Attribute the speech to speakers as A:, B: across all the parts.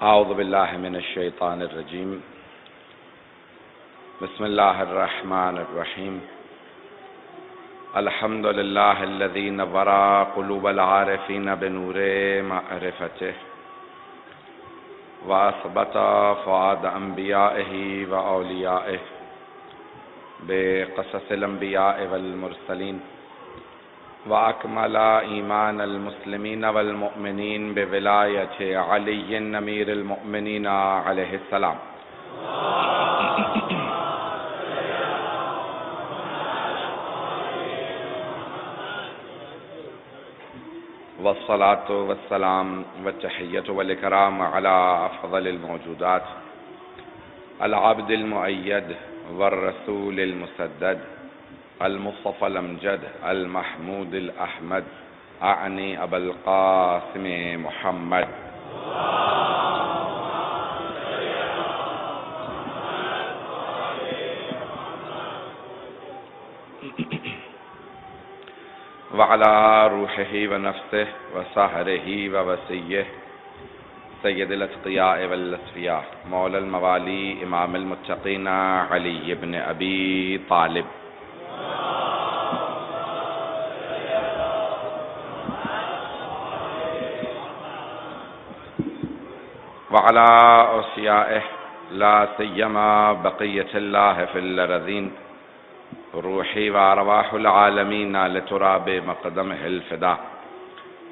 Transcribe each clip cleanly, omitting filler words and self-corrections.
A: اعوذ باللہ من الشیطان الرجیم بسم اللہ الرحمن الرحیم الحمد للہ الذی نور قلوب العارفین بنور معرفتہ واثبت فؤاد انبیائہ واولیائہ بقصص الانبیاء والمرسلین وأكمل إيمان المسلمين والمؤمنين بولاية علي أمير المؤمنين عليه السلام والصلاة والسلام والتحية والإكرام على أفضل الموجودات العبد المؤيد والرسول المسدد المصطفى الامجد المحمود الاحمد اعنی ابا القاسم محمد وعلى روحه ونفسه وسهره ووسيه سید الاتقیاء والاصفیاء مولا الموالی امام المتقین علی بن ابی طالب وعلى أوصيائه لا سيما بقية الله في الأرضين روحي وأرواح العالمين لتراب مقدمه الفداء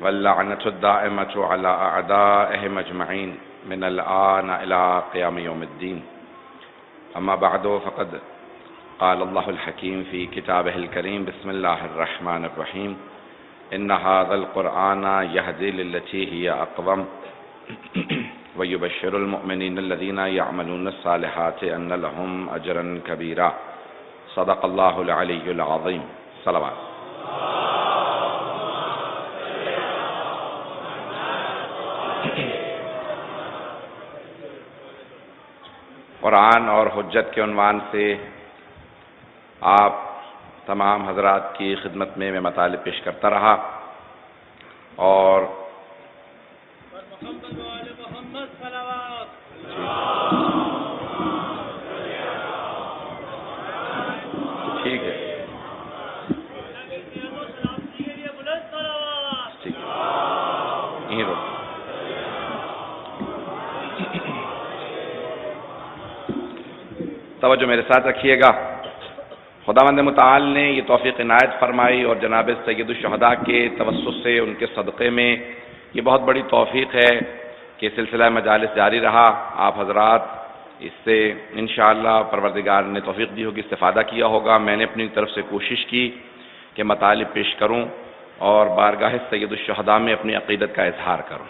A: واللعنة الدائمة على أعدائهم أجمعين من الآن إلى قيام يوم الدين أما بعد فقد قال الله الحكيم في كتابه الكريم بسم الله الرحمن الرحيم إن هذا القرآن يهدي للتي هي أقوم ويبشر المؤمنين الذين يعملون الصالحات أن لهم أجرا كبيرا صدق الله العلي العظيم صلوات قرآن اور حجت کے عنوان سے آپ تمام حضرات کی خدمت میں مطالب پیش کرتا رہا اور ٹھیک ہے یہیں رکو توجہ میرے ساتھ رکھیے گا خداوند متعال نے یہ توفیق عنایت فرمائی اور جناب سید الشہداء کے توسط سے ان کے صدقے میں یہ بہت بڑی توفیق ہے کہ سلسلہ مجالس جاری رہا. آپ حضرات اس سے انشاءاللہ پروردگار نے توفیق دی ہوگی، استفادہ کیا ہوگا. میں نے اپنی طرف سے کوشش کی کہ مطالب پیش کروں اور بارگاہ سید الشہداء میں اپنی عقیدت کا اظہار کروں.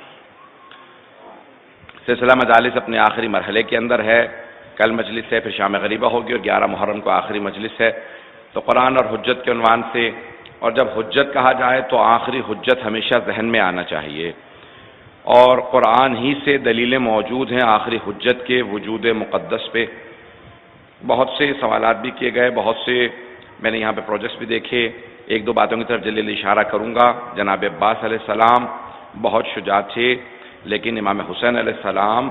A: سلسلہ مجالس اپنے آخری مرحلے کے اندر ہے. کل مجلس ہے، پھر شام غریبہ ہوگی اور 11 محرم کو آخری مجلس ہے. تو قرآن اور حجت کے عنوان سے، اور جب حجت کہا جائے تو آخری حجت ہمیشہ ذہن میں آنا چاہیے، اور قرآن ہی سے دلیلیں موجود ہیں آخری حجت کے وجود مقدس پہ. بہت سے سوالات بھی کیے گئے، بہت سے میں نے یہاں پہ پروجیکٹس بھی دیکھے. ایک دو باتوں کی طرف جلدی اشارہ کروں گا. جناب عباس علیہ السلام بہت شجاع تھے، لیکن امام حسین علیہ السلام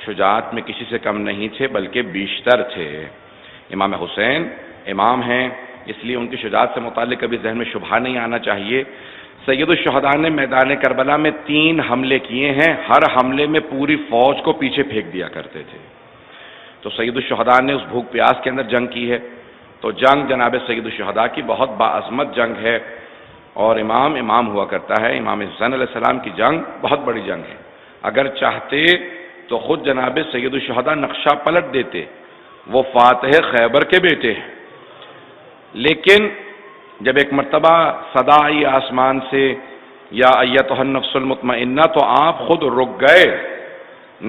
A: شجاعت میں کسی سے کم نہیں تھے بلکہ بیشتر تھے. امام حسین امام ہیں، اس لیے ان کی شجاعت سے متعلق کبھی ذہن میں شبہہ نہیں آنا چاہیے. سید الشہداء نے میدان کربلا میں 3 حملے کیے ہیں، ہر حملے میں پوری فوج کو پیچھے پھینک دیا کرتے تھے. تو سید الشہداء نے اس بھوک پیاس کے اندر جنگ کی ہے. تو جنگ جناب سید الشہداء کی بہت باعظمت جنگ ہے، اور امام ہوا کرتا ہے. امام حسین علیہ السلام کی جنگ بہت بڑی جنگ ہے. اگر چاہتے تو خود جناب سید الشہداء نقشہ پلٹ دیتے. وہ فاتح خیبر کے بیٹے ہیں، لیکن جب ایک مرتبہ صدا آئی آسمان سے یا ایتھا النفس المطمئنہ، تو آپ خود رک گئے.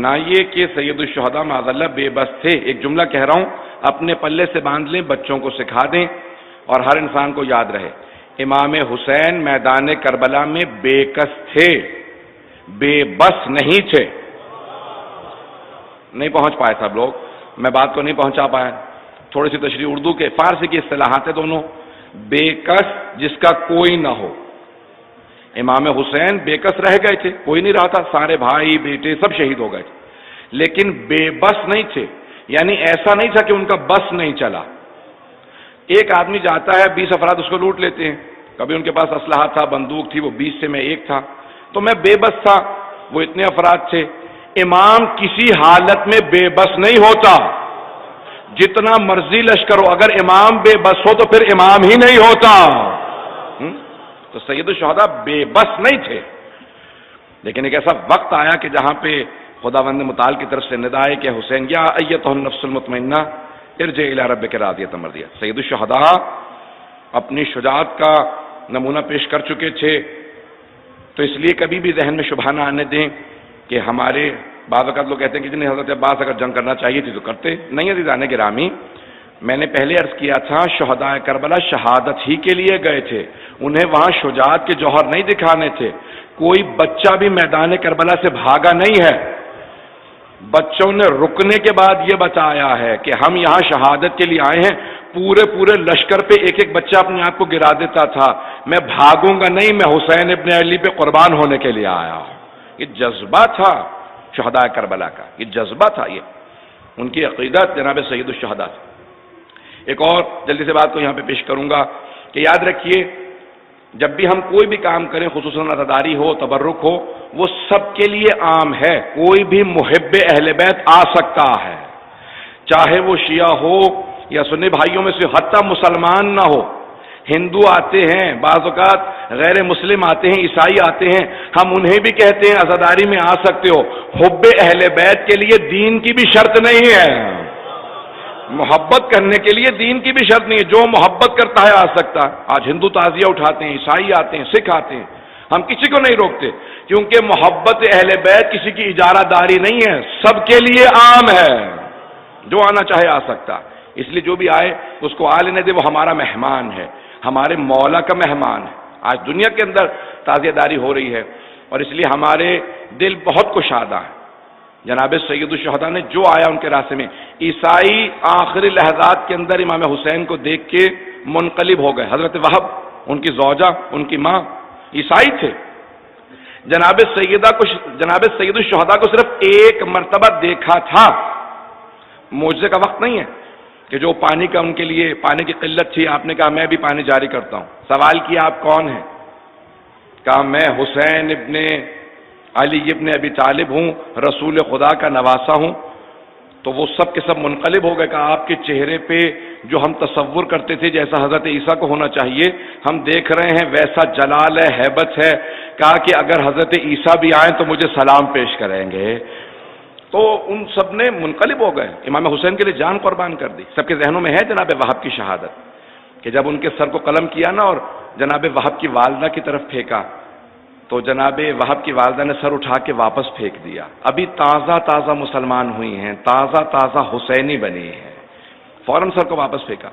A: نہ یہ کہ سید الشہداء معاذ اللہ بے بس تھے. ایک جملہ کہہ رہا ہوں، اپنے پلے سے باندھ لیں، بچوں کو سکھا دیں، اور ہر انسان کو یاد رہے، امام حسین میدان کربلا میں بے کس تھے، بے بس نہیں تھے. نہیں پہنچ پائے سب لوگ، میں بات کو نہیں پہنچا پایا. تھوڑی سی تشریح اردو کے فارسی کی اصطلاحات ہیں دونوں. بے کس جس کا کوئی نہ ہو. امام حسین بے کس رہ گئے تھے، کوئی نہیں رہا تھا، سارے بھائی بیٹے سب شہید ہو گئے تھے. لیکن بے بس نہیں تھے، یعنی ایسا نہیں تھا کہ ان کا بس نہیں چلا۔ ایک آدمی جاتا ہے، 20 افراد اس کو لوٹ لیتے ہیں، کبھی ان کے پاس اسلحہ تھا، بندوق تھی، وہ 20 سے میں ایک تھا، تو میں بے بس تھا، وہ اتنے افراد تھے۔ امام کسی حالت میں بے بس نہیں ہوتا، جتنا مرضی لشکر ہو، اگر امام بے بس ہو تو پھر امام ہی نہیں ہوتا۔ تو سید الشہداء بے بس نہیں تھے، لیکن ایک ایسا وقت آیا کہ جہاں پہ خداوند متعال کی طرف سے ندا ہے کہ حسین یا ایتھا النفس المطمئنہ ارجع الی ربک راضیۃ مرضیہ۔ سید الشہداء اپنی شجاعت کا نمونہ پیش کر چکے تھے، تو اس لیے کبھی بھی ذہن میں شبہ نہ آنے دیں کہ ہمارے بعض اوقات لوگ کہتے ہیں کہ جنہیں حضرت عباس اگر جنگ کرنا چاہیے تھی تو کرتے نہیں۔ عزیزان گرامی، میں نے پہلے عرض کیا تھا، شہداء کربلا شہادت ہی کے لیے گئے تھے، انہیں وہاں شجاعت کے جوہر نہیں دکھانے تھے۔ کوئی بچہ بھی میدان کربلا سے بھاگا نہیں ہے، بچوں نے رکنے کے بعد یہ بتایا ہے کہ ہم یہاں شہادت کے لیے آئے ہیں۔ پورے لشکر پہ ایک ایک بچہ اپنے آپ کو گرا دیتا تھا، میں بھاگوں گا نہیں، میں حسین ابن علی پہ قربان ہونے کے لیے آیا ہوں۔ یہ جذبہ تھا شہداء کربلا کا، یہ جذبہ تھا، یہ ان کی عقیدت جناب سید الشہداء۔ ایک اور جلدی سے بات کو یہاں پہ پیش کروں گا کہ یاد رکھیے، جب بھی ہم کوئی بھی کام کریں، خصوصاً عزاداری ہو، تبرک ہو، وہ سب کے لیے عام ہے، کوئی بھی محب اہل بیت آ سکتا ہے، چاہے وہ شیعہ ہو یا سنی بھائیوں میں سے، حتیٰ مسلمان نہ ہو، ہندو آتے ہیں، بعض اوقات غیر مسلم آتے ہیں، عیسائی آتے ہیں، ہم انہیں بھی کہتے ہیں عزاداری میں آ سکتے ہو۔ حب اہل بیت کے لیے دین کی بھی شرط نہیں ہے، محبت کرنے کے لیے دین کی بھی شرط نہیں ہے، جو محبت کرتا ہے آ سکتا ہے۔ آج ہندو تعزیہ اٹھاتے ہیں، عیسائی آتے ہیں، سکھ آتے ہیں، ہم کسی کو نہیں روکتے، کیونکہ محبت اہل بیت کسی کی اجارہ داری نہیں ہے، سب کے لیے عام ہے، جو آنا چاہے آ سکتا۔ اس لیے جو بھی آئے اس کو آ لینے دے، وہ ہمارا مہمان ہے، ہمارے مولا کا مہمان ہے۔ آج دنیا کے اندر تعزیہ داری ہو رہی ہے، اور اس لیے ہمارے دل بہت کشادہ ہیں۔ جناب سید الشہداء نے جو آیا ان کے راستے میں، عیسائی آخری لحظات کے اندر امام حسین کو دیکھ کے منقلب ہو گئے۔ حضرت وہب، ان کی زوجہ، ان کی ماں عیسائی تھے۔ جناب سید الشہداء کو صرف ایک مرتبہ دیکھا تھا، معجزے کا وقت نہیں ہے کہ جو پانی کا ان کے لیے پانی کی قلت تھی، آپ نے کہا میں بھی پانی جاری کرتا ہوں۔ سوال کیا آپ کون ہیں؟ کہا میں حسین ابن علی ابن ابی طالب ہوں، رسول خدا کا نواسا ہوں۔ تو وہ سب کے سب منقلب ہو گئے۔ کہا آپ کے چہرے پہ جو ہم تصور کرتے تھے جیسا حضرت عیسیٰ کو ہونا چاہیے، ہم دیکھ رہے ہیں ویسا جلال ہے، ہیبت ہے۔ کہا کہ اگر حضرت عیسیٰ بھی آئیں تو مجھے سلام پیش کریں گے۔ تو ان سب نے منقلب ہو گئے، امام حسین کے لیے جان قربان کر دی۔ سب کے ذہنوں میں ہے جناب وہب کی شہادت، کہ جب ان کے سر کو قلم کیا نا اور جناب وہب کی والدہ کی طرف پھینکا، تو جناب وہب کی والدہ نے سر اٹھا کے واپس پھینک دیا۔ ابھی تازہ مسلمان ہوئی ہیں، تازہ حسینی بنی ہیں، فوراً سر کو واپس پھینکا۔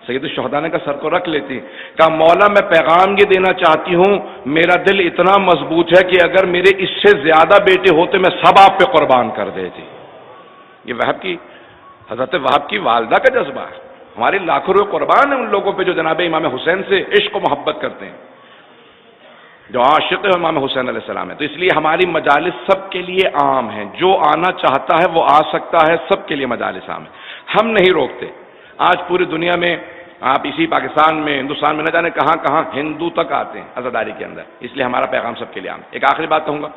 A: سید الشہداء نے کہا سر کو رکھ لیتی، کہا مولا میں پیغام یہ دینا چاہتی ہوں، میرا دل اتنا مضبوط ہے کہ اگر میرے اس سے زیادہ بیٹے ہوتے میں سب آپ پہ قربان کر دیتی۔ یہ حضرت وہب کی والدہ کا جذبہ ہے۔ ہماری لاکھوں روپے قربان ہیں ان لوگوں پہ جو جناب امام حسین سے عشق و محبت کرتے ہیں، جو عاشق ہے امام حسین علیہ السلام ہے۔ تو اس لیے ہماری مجالس سب کے لیے عام ہیں، جو آنا چاہتا ہے وہ آ سکتا ہے، سب کے لیے مجالس عام ہیں، ہم نہیں روکتے۔ آج پوری دنیا میں، آپ اسی پاکستان میں، ہندوستان میں، نہ جانے کہاں کہاں ہندو تک آتے ہیں عزاداری کے اندر، اس لیے ہمارا پیغام سب کے لیے عام ہے۔ ایک آخری بات کہوں گا،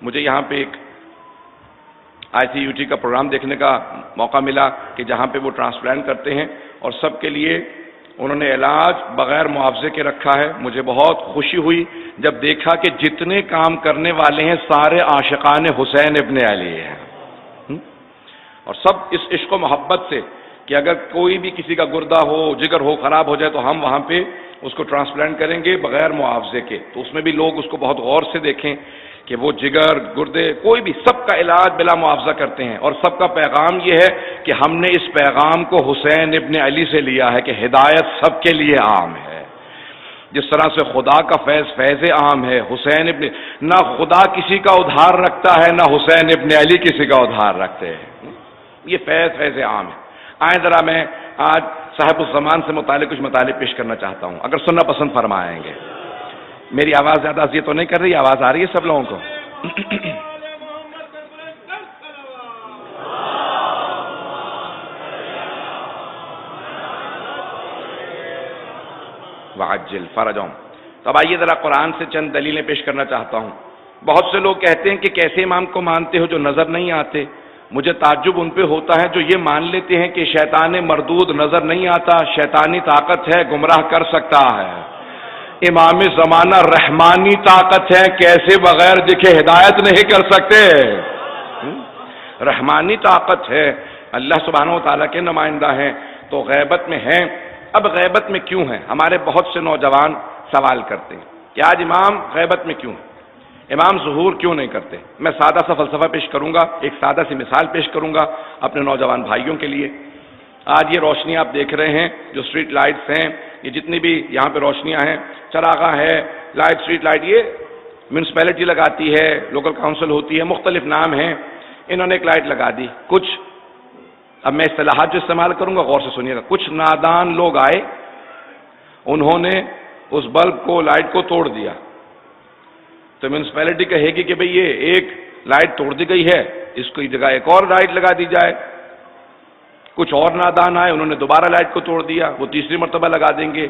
A: مجھے یہاں پہ ایک ICUT کا پروگرام دیکھنے کا موقع ملا کہ جہاں پہ وہ ٹرانسپلانٹ کرتے ہیں، اور سب کے لیے انہوں نے علاج بغیر معاوضے کے رکھا ہے۔ مجھے بہت خوشی ہوئی جب دیکھا کہ جتنے کام کرنے والے ہیں سارے عاشقان حسین ابن علی ہیں، اور سب اس عشق و محبت سے کہ اگر کوئی بھی کسی کا گردہ ہو، جگر ہو، خراب ہو جائے تو ہم وہاں پہ اس کو ٹرانسپلانٹ کریں گے بغیر معاوضے کے۔ تو اس میں بھی لوگ اس کو بہت غور سے دیکھیں کہ وہ جگر، گردے، کوئی بھی، سب کا علاج بلا معاوضہ کرتے ہیں، اور سب کا پیغام یہ ہے کہ ہم نے اس پیغام کو حسین ابن علی سے لیا ہے کہ ہدایت سب کے لیے عام ہے۔ جس طرح سے خدا کا فیض عام ہے، حسین ابن، نہ خدا کسی کا ادھار رکھتا ہے، نہ حسین ابن علی کسی کا ادھار رکھتے ہیں، یہ فیض عام ہے۔ آئیں ذرا میں آج صاحب الزمان سے متعلق کچھ مطالب پیش کرنا چاہتا ہوں، اگر سننا پسند فرمائیں گے۔ میری آواز زیادہ اذیت تو نہیں کر رہی؟ آواز آ رہی ہے سب لوگوں کو؟ وعجل فرجهم۔ تو اب آئیے ذرا قرآن سے چند دلیلیں پیش کرنا چاہتا ہوں۔ بہت سے لوگ کہتے ہیں کہ کیسے امام کو مانتے ہو جو نظر نہیں آتے؟ مجھے تعجب ان پہ ہوتا ہے جو یہ مان لیتے ہیں کہ شیطان مردود نظر نہیں آتا، شیطانی طاقت ہے، گمراہ کر سکتا ہے۔ امام زمانہ رحمانی طاقت ہے، کیسے بغیر دکھے ہدایت نہیں کر سکتے؟ رحمانی طاقت ہے، اللہ سبحانہ و تعالیٰ کے نمائندہ ہیں، تو غیبت میں ہیں۔ اب غیبت میں کیوں ہیں؟ ہمارے بہت سے نوجوان سوال کرتے ہیں کہ آج امام غیبت میں کیوں ہیں؟ امام ظہور کیوں نہیں کرتے؟ میں سادہ سا فلسفہ پیش کروں گا، ایک سادہ سی مثال پیش کروں گا اپنے نوجوان بھائیوں کے لیے۔ آج یہ روشنی آپ دیکھ رہے ہیں، جو اسٹریٹ لائٹس ہیں، یہ جتنی بھی یہاں پہ روشنیاں ہیں، چراغاں ہے، لائٹ، اسٹریٹ لائٹ، یہ میونسپیلٹی لگاتی ہے، لوکل کاؤنسل ہوتی ہے، مختلف نام ہیں، انہوں نے ایک لائٹ لگا دی۔ کچھ، اب میں اصطلاحات جو استعمال کروں گا غور سے سنیے گا، کچھ نادان لوگ آئے، انہوں نے اس بلب کو، لائٹ کو توڑ دیا، تو میونسپیلٹی کہے گی کہ بھئی یہ ایک لائٹ توڑ دی گئی ہے، اس کی جگہ ایک اور لائٹ لگا دی جائے۔ کچھ اور نادان آئے، انہوں نے دوبارہ لائٹ کو توڑ دیا، وہ تیسری مرتبہ لگا دیں گے۔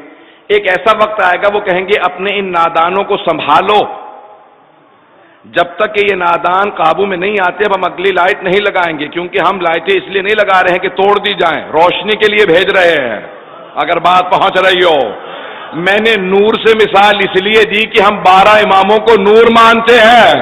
A: ایک ایسا وقت آئے گا وہ کہیں گے اپنے ان نادانوں کو سنبھالو، جب تک کہ یہ نادان قابو میں نہیں آتے اب ہم اگلی لائٹ نہیں لگائیں گے، کیونکہ ہم لائٹیں اس لیے نہیں لگا رہے ہیں کہ توڑ دی جائیں، روشنی کے لیے بھیج رہے ہیں۔ اگر بات پہنچ رہی ہو، میں نے نور سے مثال اس لیے دی کہ ہم 12 اماموں کو نور مانتے ہیں۔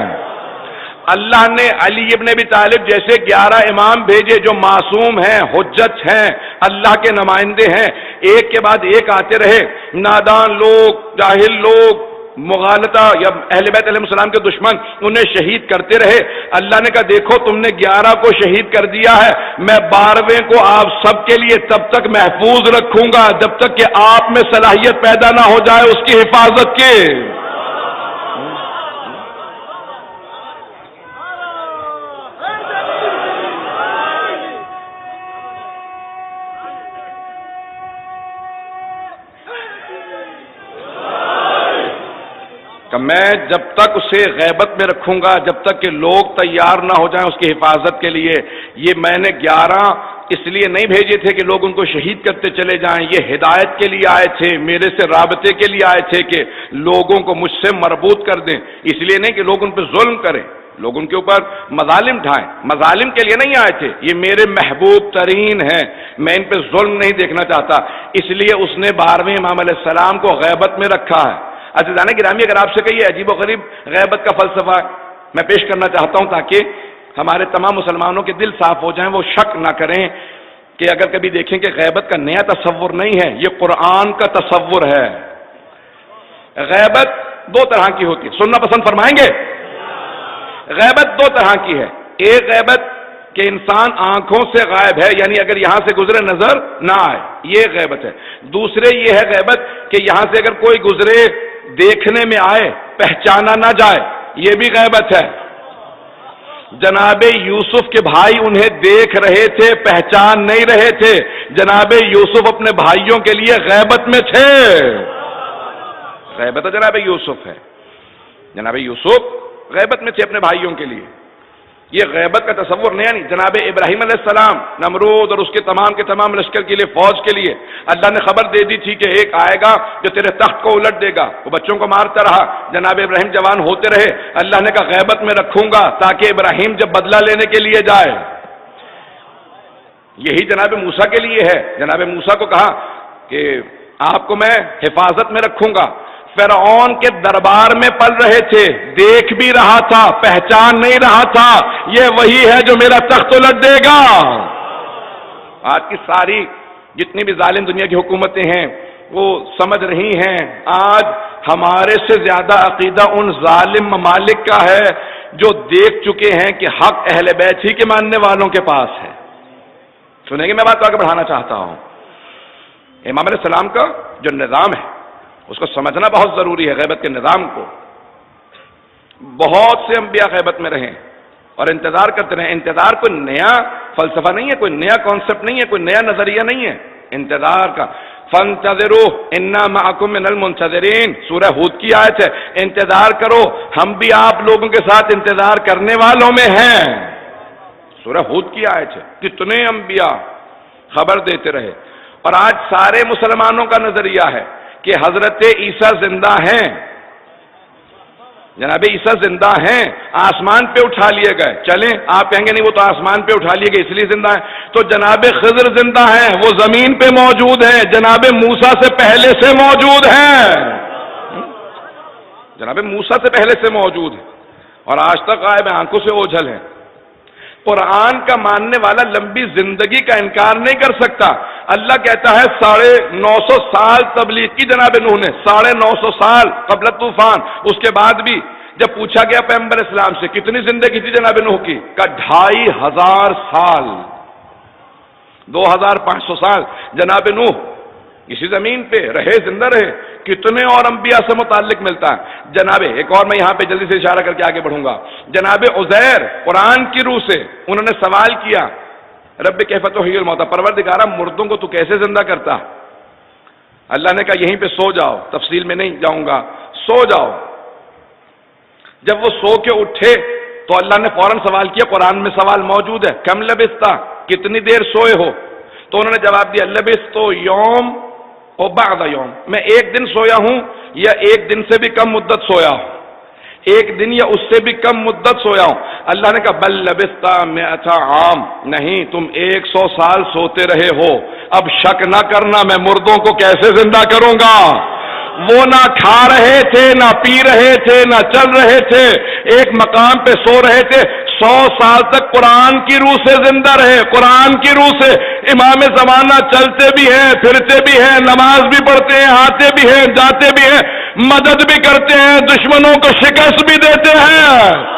A: اللہ نے علی ابن ابی طالب جیسے 11 امام بھیجے جو معصوم ہیں، حجت ہیں، اللہ کے نمائندے ہیں، ایک کے بعد ایک آتے رہے، نادان لوگ، جاہل لوگ، مغالطہ یا اہل بیت علیہ السلام کے دشمن انہیں شہید کرتے رہے۔ اللہ نے کہا دیکھو تم نے 11 کو شہید کر دیا ہے، میں 12ویں کو آپ سب کے لیے تب تک محفوظ رکھوں گا جب تک کہ آپ میں صلاحیت پیدا نہ ہو جائے اس کی حفاظت کی۔ کہ میں جب تک اسے غیبت میں رکھوں گا جب تک کہ لوگ تیار نہ ہو جائیں اس کی حفاظت کے لیے۔ یہ میں نے 11 اس لیے نہیں بھیجے تھے کہ لوگ ان کو شہید کرتے چلے جائیں، یہ ہدایت کے لیے آئے تھے، میرے سے رابطے کے لیے آئے تھے کہ لوگوں کو مجھ سے مربوط کر دیں، اس لیے نہیں کہ لوگ ان پہ ظلم کریں، لوگ ان کے اوپر مظالم ڈھائیں، مظالم کے لیے نہیں آئے تھے، یہ میرے محبوب ترین ہیں، میں ان پہ ظلم نہیں دیکھنا چاہتا، اس لیے اس نے 12ویں امام علیہ السلام کو غیبت میں رکھا ہے۔ عزیزان گرامی، اگر آپ سے کہیے عجیب و غریب غیبت کا فلسفہ میں پیش کرنا چاہتا ہوں تاکہ ہمارے تمام مسلمانوں کے دل صاف ہو جائیں، وہ شک نہ کریں کہ اگر کبھی دیکھیں کہ غیبت کا نیا تصور نہیں ہے، یہ قرآن کا تصور ہے۔ غیبت 2 طرح کی ہوتی ہے، سننا پسند فرمائیں گے؟ غیبت 2 طرح کی ہے، ایک غیبت کہ انسان آنکھوں سے غائب ہے، یعنی اگر یہاں سے گزرے نظر نہ آئے، یہ غیبت ہے۔ دوسرے یہ ہے غیبت کہ یہاں سے اگر کوئی گزرے دیکھنے میں آئے، پہچانا نہ جائے، یہ بھی غیبت ہے۔ جناب یوسف کے بھائی انہیں دیکھ رہے تھے، پہچان نہیں رہے تھے، جناب یوسف اپنے بھائیوں کے لیے غیبت میں تھے۔ غیبت جناب یوسف ہے، جناب یوسف غیبت میں تھے اپنے بھائیوں کے لیے، یہ غیبت کا تصور نیا نہیں۔ جناب ابراہیم علیہ السلام، نمرود اور اس کے تمام لشکر کے لیے، فوج کے لیے اللہ نے خبر دے دی تھی کہ ایک آئے گا جو تیرے تخت کو الٹ دے گا، وہ بچوں کو مارتا رہا، جناب ابراہیم جوان ہوتے رہے، اللہ نے کہا غیبت میں رکھوں گا تاکہ ابراہیم جب بدلہ لینے کے لیے جائے۔ یہی جناب موسیٰ کے لیے ہے، جناب موسیٰ کو کہا کہ آپ کو میں حفاظت میں رکھوں گا، فرعون کے دربار میں پل رہے تھے، دیکھ بھی رہا تھا، پہچان نہیں رہا تھا، یہ وہی ہے جو میرا تخت الٹ دے گا۔ آج کی ساری جتنی بھی ظالم دنیا کی حکومتیں ہیں وہ سمجھ رہی ہیں، آج ہمارے سے زیادہ عقیدہ ان ظالم ممالک کا ہے جو دیکھ چکے ہیں کہ حق اہل بیت ہی کے ماننے والوں کے پاس ہے۔ سنیں گے، میں بات کو آگے بڑھانا چاہتا ہوں۔ امام علیہ السلام کا جو نظام ہے اس کو سمجھنا بہت ضروری ہے، غیبت کے نظام کو۔ بہت سے انبیاء غیبت میں رہیں اور انتظار کرتے رہیں۔ انتظار کوئی نیا فلسفہ نہیں ہے، کوئی نیا کانسیپٹ نہیں ہے، کوئی نیا نظریہ نہیں ہے انتظار کا۔ فانتظروا انا معکم من المنتظرین، سورہ ہود کی آیت ہے، انتظار کرو ہم بھی آپ لوگوں کے ساتھ انتظار کرنے والوں میں ہیں۔ سورہ ہود کی آیت ہے، کتنے انبیاء خبر دیتے رہے۔ اور آج سارے مسلمانوں کا نظریہ ہے کہ حضرت عیسیٰ زندہ ہیں، جناب عیسیٰ زندہ ہیں، آسمان پہ اٹھا لیے گئے، چلیں آپ کہیں گے نہیں وہ تو آسمان پہ اٹھا لیے گئے اس لیے زندہ ہیں، تو جناب خضر زندہ ہیں، وہ زمین پہ موجود ہیں، جناب موسیٰ سے پہلے سے موجود ہیں، جناب موسیٰ سے پہلے سے موجود ہیں اور آج تک غائب ہیں، آنکھوں سے اوجھل ہیں۔ قرآن کا ماننے والا لمبی زندگی کا انکار نہیں کر سکتا۔ اللہ کہتا ہے 950 سال تبلیغ کی جناب نوح نے، 950 سال قبل طوفان، اس کے بعد بھی جب پوچھا گیا پیغمبر اسلام سے کتنی زندگی تھی جناب نوح کی، کہا 2500 سال، 2500 سال جناب نوح اسی زمین پہ رہے، زندہ رہے۔ کتنے اور انبیاء سے متعلق ملتا ہے جناب، ایک اور میں یہاں پہ جلدی سے اشارہ کر کے آگے بڑھوں گا، جناب عزیر قرآن کی روح سے انہوں نے سوال کیا، رب کیف تحیی الموتى، پروردگارا مردوں کو تو کیسے زندہ کرتا؟ اللہ نے کہا یہیں پہ سو جاؤ، تفصیل میں نہیں جاؤں گا، سو جاؤ۔ جب وہ سو کے اٹھے تو اللہ نے فوراً سوال کیا، قرآن میں سوال موجود ہے، کم لبثتا، کتنی دیر سوئے ہو؟ تو انہوں نے جواب دیا لبثت یوم و بعد یوم، میں ایک دن سویا ہوں یا ایک دن سے بھی کم مدت سویا ہوں، ایک دن یا اس سے بھی کم مدت سویا ہوں۔ اللہ نے کہا بل لبثت 100 عام، نہیں تم 100 سال سوتے رہے ہو، اب شک نہ کرنا میں مردوں کو کیسے زندہ کروں گا؟ وہ نہ کھا رہے تھے، نہ پی رہے تھے، نہ چل رہے تھے، ایک مقام پہ سو رہے تھے، 100 سال تک قرآن کی روح سے زندہ رہے، قرآن کی روح سے امام زمانہ چلتے بھی ہیں، پھرتے بھی ہیں، نماز بھی پڑھتے ہیں، آتے بھی ہیں، جاتے بھی ہیں، مدد بھی کرتے ہیں، دشمنوں کو شکست بھی دیتے ہیں۔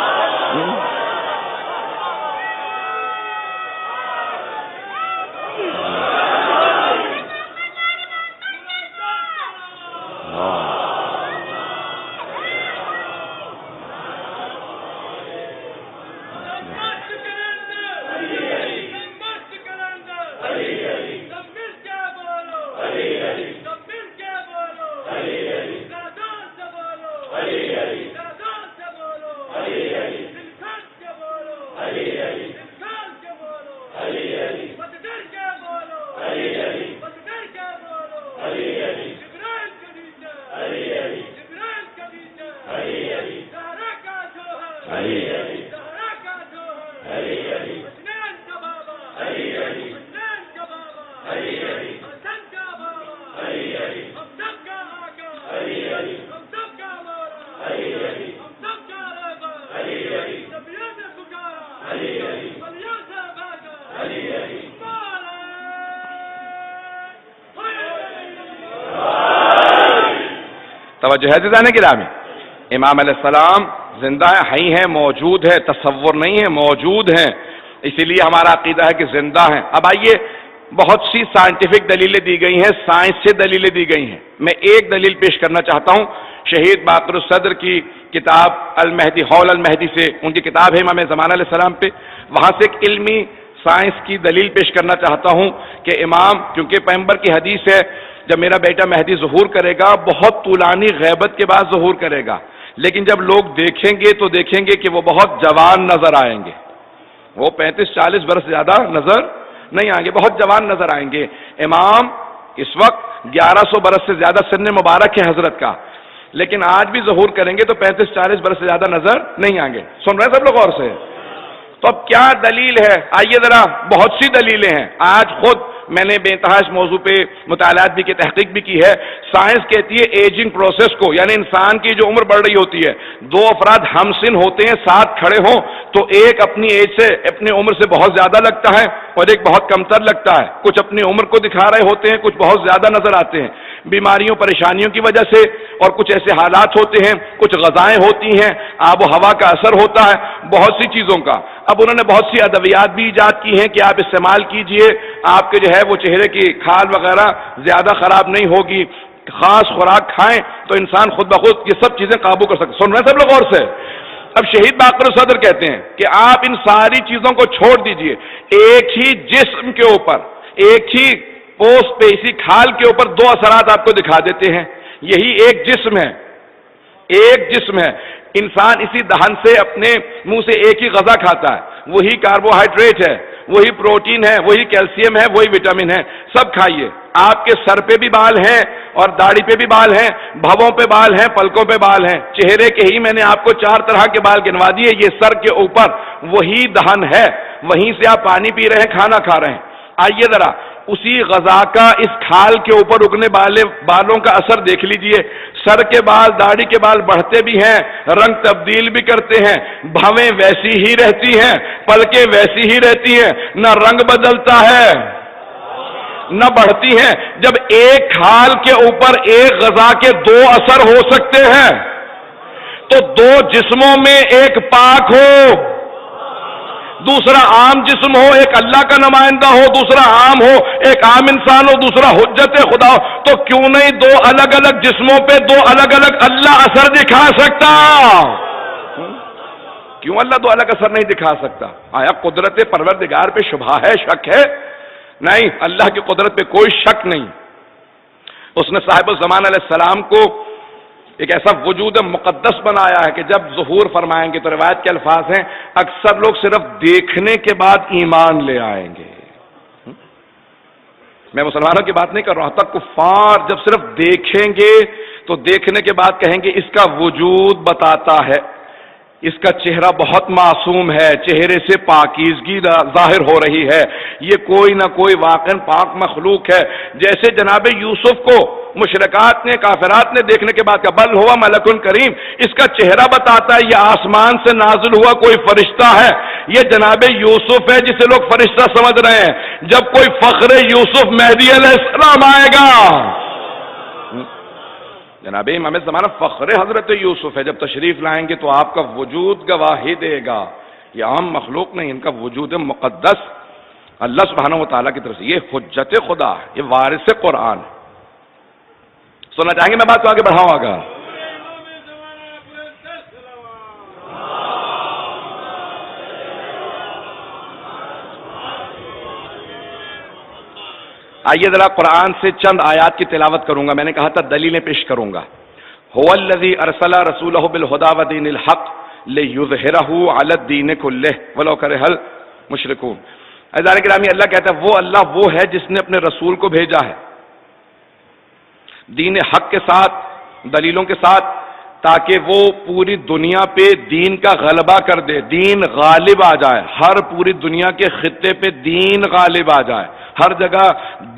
A: توجہ ہے عزیزان گرامی، امام علیہ السلام زندہ ہے، حی ہے، موجود ہے، تصور نہیں ہے، موجود ہیں، اسی لیے ہمارا عقیدہ ہے کہ زندہ ہیں۔ اب آئیے بہت سی سائنٹیفک دلیلیں دی گئی ہیں، سائنس سے دلیلیں دی گئی ہیں، میں ایک دلیل پیش کرنا چاہتا ہوں شہید باقر الصدر کی کتاب المہدی حول المہدی سے، ان کی کتاب ہے امام زمانہ علیہ السلام پہ، وہاں سے ایک علمی سائنس کی دلیل پیش کرنا چاہتا ہوں کہ امام، کیونکہ پیغمبر کی حدیث ہے جب میرا بیٹا مہدی ظہور کرے گا بہت طولانی غیبت کے بعد ظہور کرے گا، لیکن جب لوگ دیکھیں گے تو دیکھیں گے کہ وہ بہت جوان نظر آئیں گے، وہ 35-40 برس زیادہ نظر نہیں آئیں گے، بہت جوان نظر آئیں گے۔ امام اس وقت 1100 برس سے زیادہ سن مبارک ہے حضرت کا، لیکن آج بھی ظہور کریں گے تو 35-40 برس سے زیادہ نظر نہیں آئیں گے۔ سن رہے ہیں سب لوگ غور سے؟ تو اب کیا دلیل ہے؟ آئیے ذرا، بہت سی دلیلیں ہیں، آج خود میں نے بے انتہا اس موضوع پہ مطالعات بھی کی، تحقیق بھی کی ہے۔ سائنس کہتی ہے ایجنگ پروسیس کو، یعنی انسان کی جو عمر بڑھ رہی ہوتی ہے، دو افراد ہمسن ہوتے ہیں، ساتھ کھڑے ہوں تو ایک اپنی ایج سے، اپنی عمر سے بہت زیادہ لگتا ہے اور ایک بہت کمتر لگتا ہے، کچھ اپنی عمر کو دکھا رہے ہوتے ہیں، کچھ بہت زیادہ نظر آتے ہیں، بیماریوں پریشانیوں کی وجہ سے، اور کچھ ایسے حالات ہوتے ہیں، کچھ غذائیں ہوتی ہیں، آب و ہوا کا اثر ہوتا ہے، بہت سی چیزوں کا۔ اب انہوں نے بہت سی ادویات بھی ایجاد کی ہیں کہ آپ استعمال کیجئے، آپ کے جو ہے وہ چہرے کی کھال وغیرہ زیادہ خراب نہیں ہوگی، خاص خوراک کھائیں تو انسان خود بخود یہ سب چیزیں قابو کر سکتے۔ سن رہے ہیں سب لوگ غور سے؟ اب شہید باقر الصدر کہتے ہیں کہ آپ ان ساری چیزوں کو چھوڑ دیجئے، ایک ہی جسم کے اوپر، ایک ہی پوسٹ پہ، اسی کھال کے اوپر دو اثرات آپ کو دکھا دیتے ہیں، یہی ایک جسم ہے، ایک جسم ہے۔ انسان اسی دہن سے اپنے منہ سے ایک ہی غذا کھاتا ہے، وہی کاربوہائیڈریٹ ہے، وہی پروٹین ہے، وہی کیلشیم ہے، وہی وٹامن ہے، سب کھائیے، آپ کے سر پہ بھی بال ہیں اور داڑھی پہ بھی بال ہیں، بھووں پہ بال ہیں، پلکوں پہ بال ہیں، چہرے کے ہی میں نے آپ کو 4 طرح کے بال گنوا دیے. یہ سر کے اوپر وہی دہن ہے، وہیں سے آپ پانی پی رہے ہیں، کھانا کھا رہے ہیں. آئیے ذرا اسی غذا کا اس کھال کے اوپر اگنے والے بالوں کا اثر دیکھ لیجئے. سر کے بال، داڑھی کے بال بڑھتے بھی ہیں، رنگ تبدیل بھی کرتے ہیں، بھویں ویسی ہی رہتی ہیں، پلکیں ویسی ہی رہتی ہیں، نہ رنگ بدلتا ہے نہ بڑھتی ہیں. جب ایک کھال کے اوپر ایک غذا کے 2 اثر ہو سکتے ہیں تو 2 جسموں میں ایک پاک ہو، دوسرا عام جسم ہو، ایک اللہ کا نمائندہ ہو، دوسرا عام ہو، ایک عام انسان ہو، دوسرا حجت خدا ہو، تو کیوں نہیں 2 الگ الگ جسموں پہ 2 الگ الگ اللہ اثر دکھا سکتا؟ کیوں اللہ 2 الگ اثر نہیں دکھا سکتا؟ آیا قدرت پروردگار پہ شبہ ہے، شک ہے؟ نہیں، اللہ کی قدرت پہ کوئی شک نہیں. اس نے صاحب الزمان علیہ السلام کو ایک ایسا وجود مقدس بنایا ہے کہ جب ظہور فرمائیں گے تو روایت کے الفاظ ہیں اکثر لوگ صرف دیکھنے کے بعد ایمان لے آئیں گے. میں مسلمانوں کی بات نہیں کر رہا ہوں، تک کفار جب صرف دیکھیں گے تو دیکھنے کے بعد کہیں گے اس کا وجود بتاتا ہے، اس کا چہرہ بہت معصوم ہے، چہرے سے پاکیزگی ظاہر ہو رہی ہے، یہ کوئی نہ کوئی واقعاً پاک مخلوق ہے. جیسے جناب یوسف کو مشرکات نے، کافرات نے دیکھنے کے بعد کہا بل ہوا ملک کریم، اس کا چہرہ بتاتا ہے یہ آسمان سے نازل ہوا کوئی فرشتہ ہے، یہ جناب یوسف ہے جسے لوگ فرشتہ سمجھ رہے ہیں. جب کوئی فخر یوسف مہدی علیہ السلام آئے گا، جناب امام زمانہ فخر حضرت یوسف ہے، جب تشریف لائیں گے تو آپ کا وجود گواہی دے گا. یہ عام مخلوق نہیں، ان کا وجود مقدس اللہ سبحانہ و تعالیٰ کی طرف سے، یہ حجت خدا ہے، یہ وارث قرآن ہے. سننا چاہیں گے میں بات کو آگے بڑھاؤں گا؟ آئیے ذرا قرآن سے چند آیات کی تلاوت کروں گا. میں نے کہا تھا دلیلیں پیش کروں گا. هو الذی ارسل رسولہ بالہدی ودین الحق لیظہرہ علی الدین کلہ ولو کرہ المشرکون. عزیزان گرامی، اللہ کہتا ہے وہ اللہ وہ ہے جس نے اپنے رسول کو بھیجا ہے دین حق کے ساتھ، دلیلوں کے ساتھ، تاکہ وہ پوری دنیا پہ دین کا غلبہ کر دے، دین غالب آ جائے، ہر پوری دنیا کے خطے پہ دین غالب آ جائے، ہر جگہ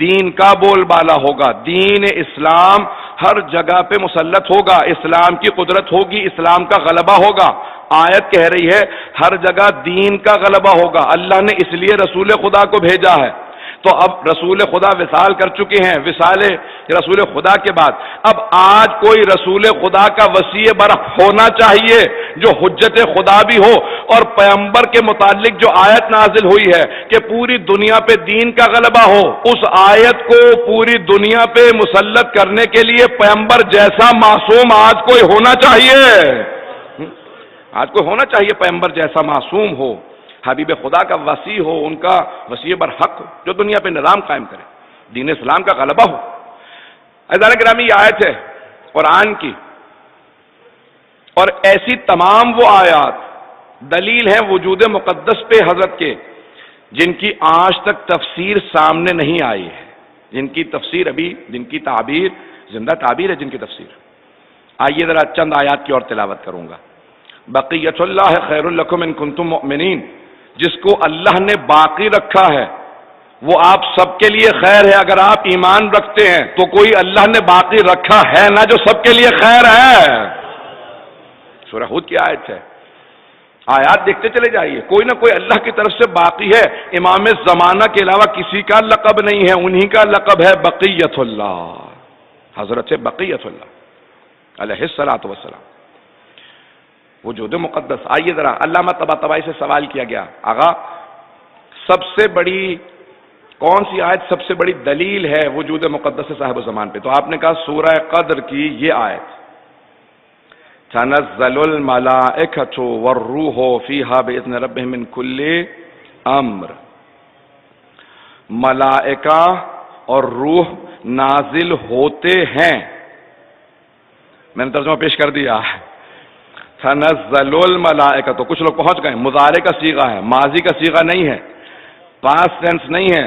A: دین کا بول بالا ہوگا، دین اسلام ہر جگہ پہ مسلط ہوگا، اسلام کی قدرت ہوگی، اسلام کا غلبہ ہوگا. آیت کہہ رہی ہے ہر جگہ دین کا غلبہ ہوگا. اللہ نے اس لیے رسول خدا کو بھیجا ہے. تو اب رسول خدا وصال کر چکے ہیں، وصال رسول خدا کے بعد اب آج کوئی رسول خدا کا وصی برح ہونا چاہیے جو حجت خدا بھی ہو، اور پیغمبر کے متعلق جو آیت نازل ہوئی ہے کہ پوری دنیا پہ دین کا غلبہ ہو، اس آیت کو پوری دنیا پہ مسلط کرنے کے لیے پیغمبر جیسا معصوم آج کوئی ہونا چاہیے. آج کوئی ہونا چاہیے پیغمبر جیسا معصوم ہو، حبیب خدا کا وصی ہو، ان کا وصی برحق ہو، جو دنیا پہ نظام قائم کرے، دین اسلام کا غلبہ ہو. عزیزان گرامی، یہ آیت ہے قرآن کی، اور ایسی تمام وہ آیات دلیل ہیں وجود مقدس پہ حضرت کے جن کی آج تک تفسیر سامنے نہیں آئی ہے، جن کی تفسیر ابھی، جن کی تعبیر زندہ تعبیر ہے، جن کی تفسیر. آئیے ذرا چند آیات کی اور تلاوت کروں گا. بقیت اللہ خیر لکم ان کنتم مؤمنین، جس کو اللہ نے باقی رکھا ہے وہ آپ سب کے لیے خیر ہے اگر آپ ایمان رکھتے ہیں. تو کوئی اللہ نے باقی رکھا ہے نا جو سب کے لیے خیر ہے. سورہ ہود کی آیت ہے. آیات دیکھتے چلے جائیے، کوئی نہ کوئی اللہ کی طرف سے باقی ہے. امام زمانہ کے علاوہ کسی کا لقب نہیں ہے، انہی کا لقب ہے بقیت اللہ، حضرت بقیت اللہ علیہ الصلوۃ والسلام، وجود مقدس. آئیے ذرا علامہ طباطبائی سے سوال کیا گیا، آغا سب سے بڑی کون سی آیت سب سے بڑی دلیل ہے وجود مقدس صاحب زمان پہ؟ تو آپ نے کہا سورہ قدر کی یہ آیت، تنزل الملائکۃ والروح فیہا باذن ربہم من کل امر. ملائکہ اور روح نازل ہوتے ہیں. میں نے ترجمہ پیش کر دیا. تنزل الملائکہ، تو کچھ لوگ پہنچ گئے، مضارع کا صیغہ ہے، ماضی کا صیغہ نہیں ہے، پاسٹ ٹینس نہیں ہے،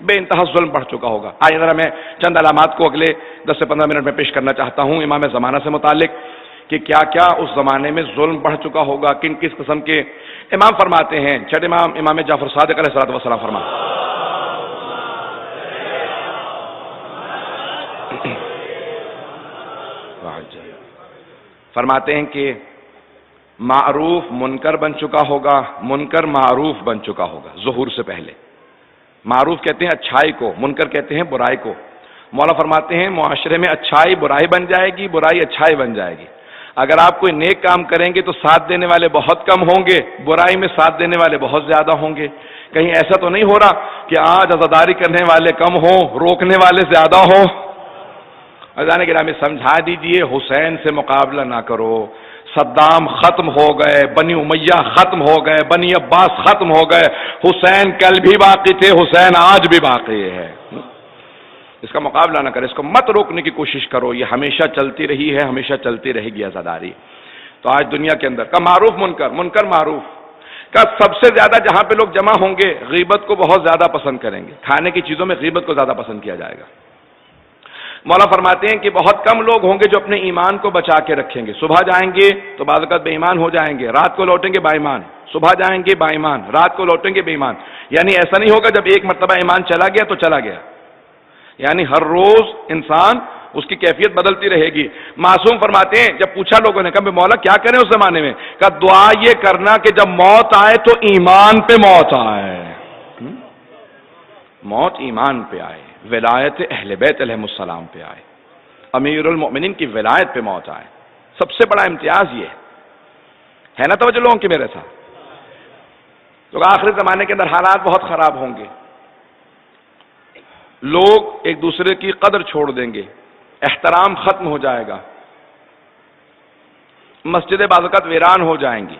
A: بے انتہا ظلم بڑھ چکا ہوگا۔ آئیے ذرا میں چند علامات کو اگلے 10 سے 15 منٹ میں پیش کرنا چاہتا ہوں امام زمانہ سے متعلق، کہ کیا کیا اس زمانے میں ظلم بڑھ چکا ہوگا، کن کس قسم کے۔ امام فرماتے ہیں، چھٹے امام جعفر صادق علیہ الصلوۃ والسلام فرماتے ہیں کہ معروف منکر بن چکا ہوگا، منکر معروف بن چکا ہوگا ظہور سے پہلے۔ معروف کہتے ہیں اچھائی کو، منکر کہتے ہیں برائی کو۔ مولا فرماتے ہیں معاشرے میں اچھائی برائی بن جائے گی، برائی اچھائی بن جائے گی۔ اگر آپ کوئی نیک کام کریں گے تو ساتھ دینے والے بہت کم ہوں گے، برائی میں ساتھ دینے والے بہت زیادہ ہوں گے۔ کہیں ایسا تو نہیں ہو رہا کہ آج عزاداری کرنے والے کم ہوں، روکنے والے زیادہ ہوں؟ عزیزان گرامی سمجھا دیجئے، حسین سے مقابلہ نہ کرو۔ صدام ختم ہو گئے، بنی امیہ ختم ہو گئے، بنی عباس ختم ہو گئے، حسین کل بھی باقی تھے، حسین آج بھی باقی ہے۔ اس کا مقابلہ نہ کرے، اس کو مت روکنے کی کوشش کرو، یہ ہمیشہ چلتی رہی ہے، ہمیشہ چلتی رہے گی عزاداری۔ تو آج دنیا کے اندر کا معروف منکر، منکر معروف کا سب سے زیادہ جہاں پہ لوگ جمع ہوں گے غیبت کو بہت زیادہ پسند کریں گے، کھانے کی چیزوں میں غیبت کو زیادہ پسند کیا جائے گا۔ مولا فرماتے ہیں کہ بہت کم لوگ ہوں گے جو اپنے ایمان کو بچا کے رکھیں گے۔ صبح جائیں گے تو بعض اوقات بے ایمان ہو جائیں گے، رات کو لوٹیں گے با ایمان، صبح جائیں گے با ایمان، رات کو لوٹیں گے بے ایمان۔ یعنی ایسا نہیں ہوگا جب ایک مرتبہ ایمان چلا گیا تو چلا گیا، یعنی ہر روز انسان اس کی کیفیت بدلتی رہے گی۔ معصوم فرماتے ہیں جب پوچھا لوگوں نے کہا مولا کیا کریں اس زمانے میں، کہا دعا یہ کرنا کہ جب موت آئے تو ایمان پہ موت آئے، موت ایمان پہ آئے، ولایت اہل بیت علیہ السلام پہ آئے، امیر المؤمنین کی ولایت پہ موت آئے۔ سب سے بڑا امتیاز یہ ہے نا توجہ لوگوں کی میرے ساتھ۔ تو آخری زمانے کے اندر حالات بہت خراب ہوں گے، لوگ ایک دوسرے کی قدر چھوڑ دیں گے، احترام ختم ہو جائے گا، مسجدیں بعض اوقات ویران ہو جائیں گی،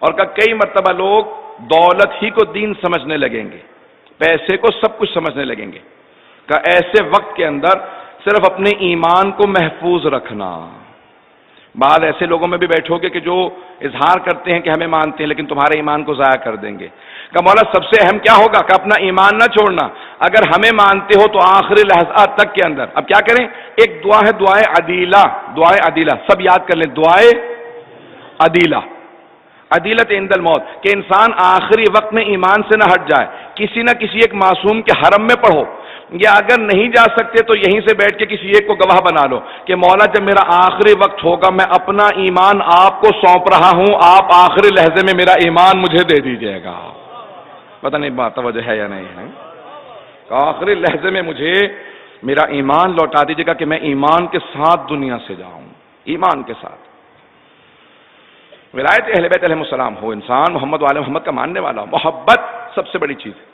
A: اور کئی مرتبہ لوگ دولت ہی کو دین سمجھنے لگیں گے، پیسے کو سب کچھ سمجھنے لگیں گے۔ کہ ایسے وقت کے اندر صرف اپنے ایمان کو محفوظ رکھنا۔ بعض ایسے لوگوں میں بھی بیٹھو گے کہ جو اظہار کرتے ہیں کہ ہمیں مانتے ہیں لیکن تمہارے ایمان کو ضائع کر دیں گے۔ کہ مولا سب سے اہم کیا ہوگا کہ اپنا ایمان نہ چھوڑنا، اگر ہمیں مانتے ہو تو آخری لحظات تک کے اندر اب کیا کریں، ایک دعا ہے دعائے عدیلہ، دعائے عدیلہ سب یاد کر لیں، دعائے عدیلہ، عدیلت عند الموت، کہ انسان آخری وقت میں ایمان سے نہ ہٹ جائے، کسی نہ کسی ایک معصوم کے حرم میں پڑھو، یا اگر نہیں جا سکتے تو یہیں سے بیٹھ کے کسی ایک کو گواہ بنا لو کہ مولا جب میرا آخری وقت ہوگا میں اپنا ایمان آپ کو سونپ رہا ہوں، آپ آخری لحظے میں میرا ایمان مجھے دے دیجئے گا۔ پتہ نہیں بات توجہ ہے یا نہیں ہے، کہ آخری لحظے میں مجھے میرا ایمان لوٹا دیجئے گا کہ میں ایمان کے ساتھ دنیا سے جاؤں، ایمان کے ساتھ۔ ولایت اہل بیت علیہ السلام ہو، انسان محمد وآل محمد کا ماننے والا ہو، محبت سب سے بڑی چیز ہے۔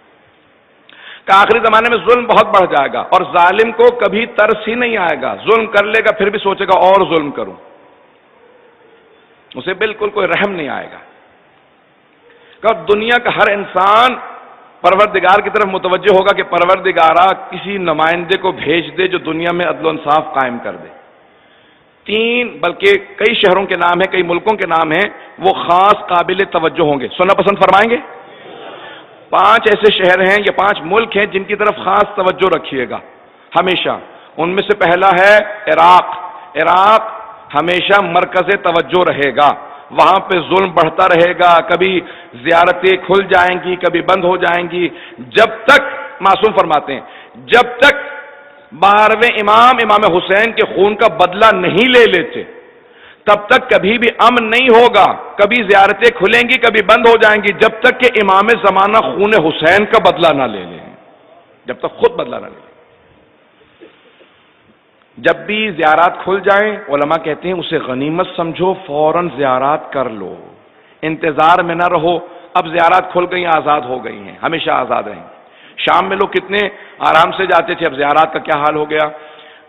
A: کہ آخری زمانے میں ظلم بہت بڑھ جائے گا اور ظالم کو کبھی ترس ہی نہیں آئے گا، ظلم کر لے گا پھر بھی سوچے گا اور ظلم کروں، اسے بالکل کوئی رحم نہیں آئے گا۔ کہ دنیا کا ہر انسان پروردگار کی طرف متوجہ ہوگا کہ پروردگارہ کسی نمائندے کو بھیج دے جو دنیا میں عدل و انصاف قائم کر دے۔ 3 بلکہ کئی شہروں کے نام ہیں، کئی ملکوں کے نام ہیں، وہ خاص قابل توجہ ہوں گے، سننا پسند فرمائیں گے؟ 5 ایسے شہر ہیں یا 5 ملک ہیں جن کی طرف خاص توجہ رکھیے گا ہمیشہ۔ ان میں سے پہلا ہے عراق۔ عراق ہمیشہ مرکز توجہ رہے گا، وہاں پہ ظلم بڑھتا رہے گا، کبھی زیارتیں کھل جائیں گی کبھی بند ہو جائیں گی، جب تک معصوم فرماتے ہیں جب تک 12ویں امام حسین کے خون کا بدلہ نہیں لے لیتے تب تک کبھی بھی امن نہیں ہوگا، کبھی زیارتیں کھلیں گی کبھی بند ہو جائیں گی، جب تک کہ امام زمانہ خون حسین کا بدلہ نہ لے لیں، جب تک خود بدلہ نہ لے لیں۔ جب بھی زیارات کھل جائیں علماء کہتے ہیں اسے غنیمت سمجھو، فوراً زیارات کر لو، انتظار میں نہ رہو۔ اب زیارات کھل گئی، آزاد ہو گئی ہیں، ہمیشہ آزاد رہیں۔ شام میں لوگ کتنے آرام سے جاتے تھے، اب زیارات کا کیا حال ہو گیا،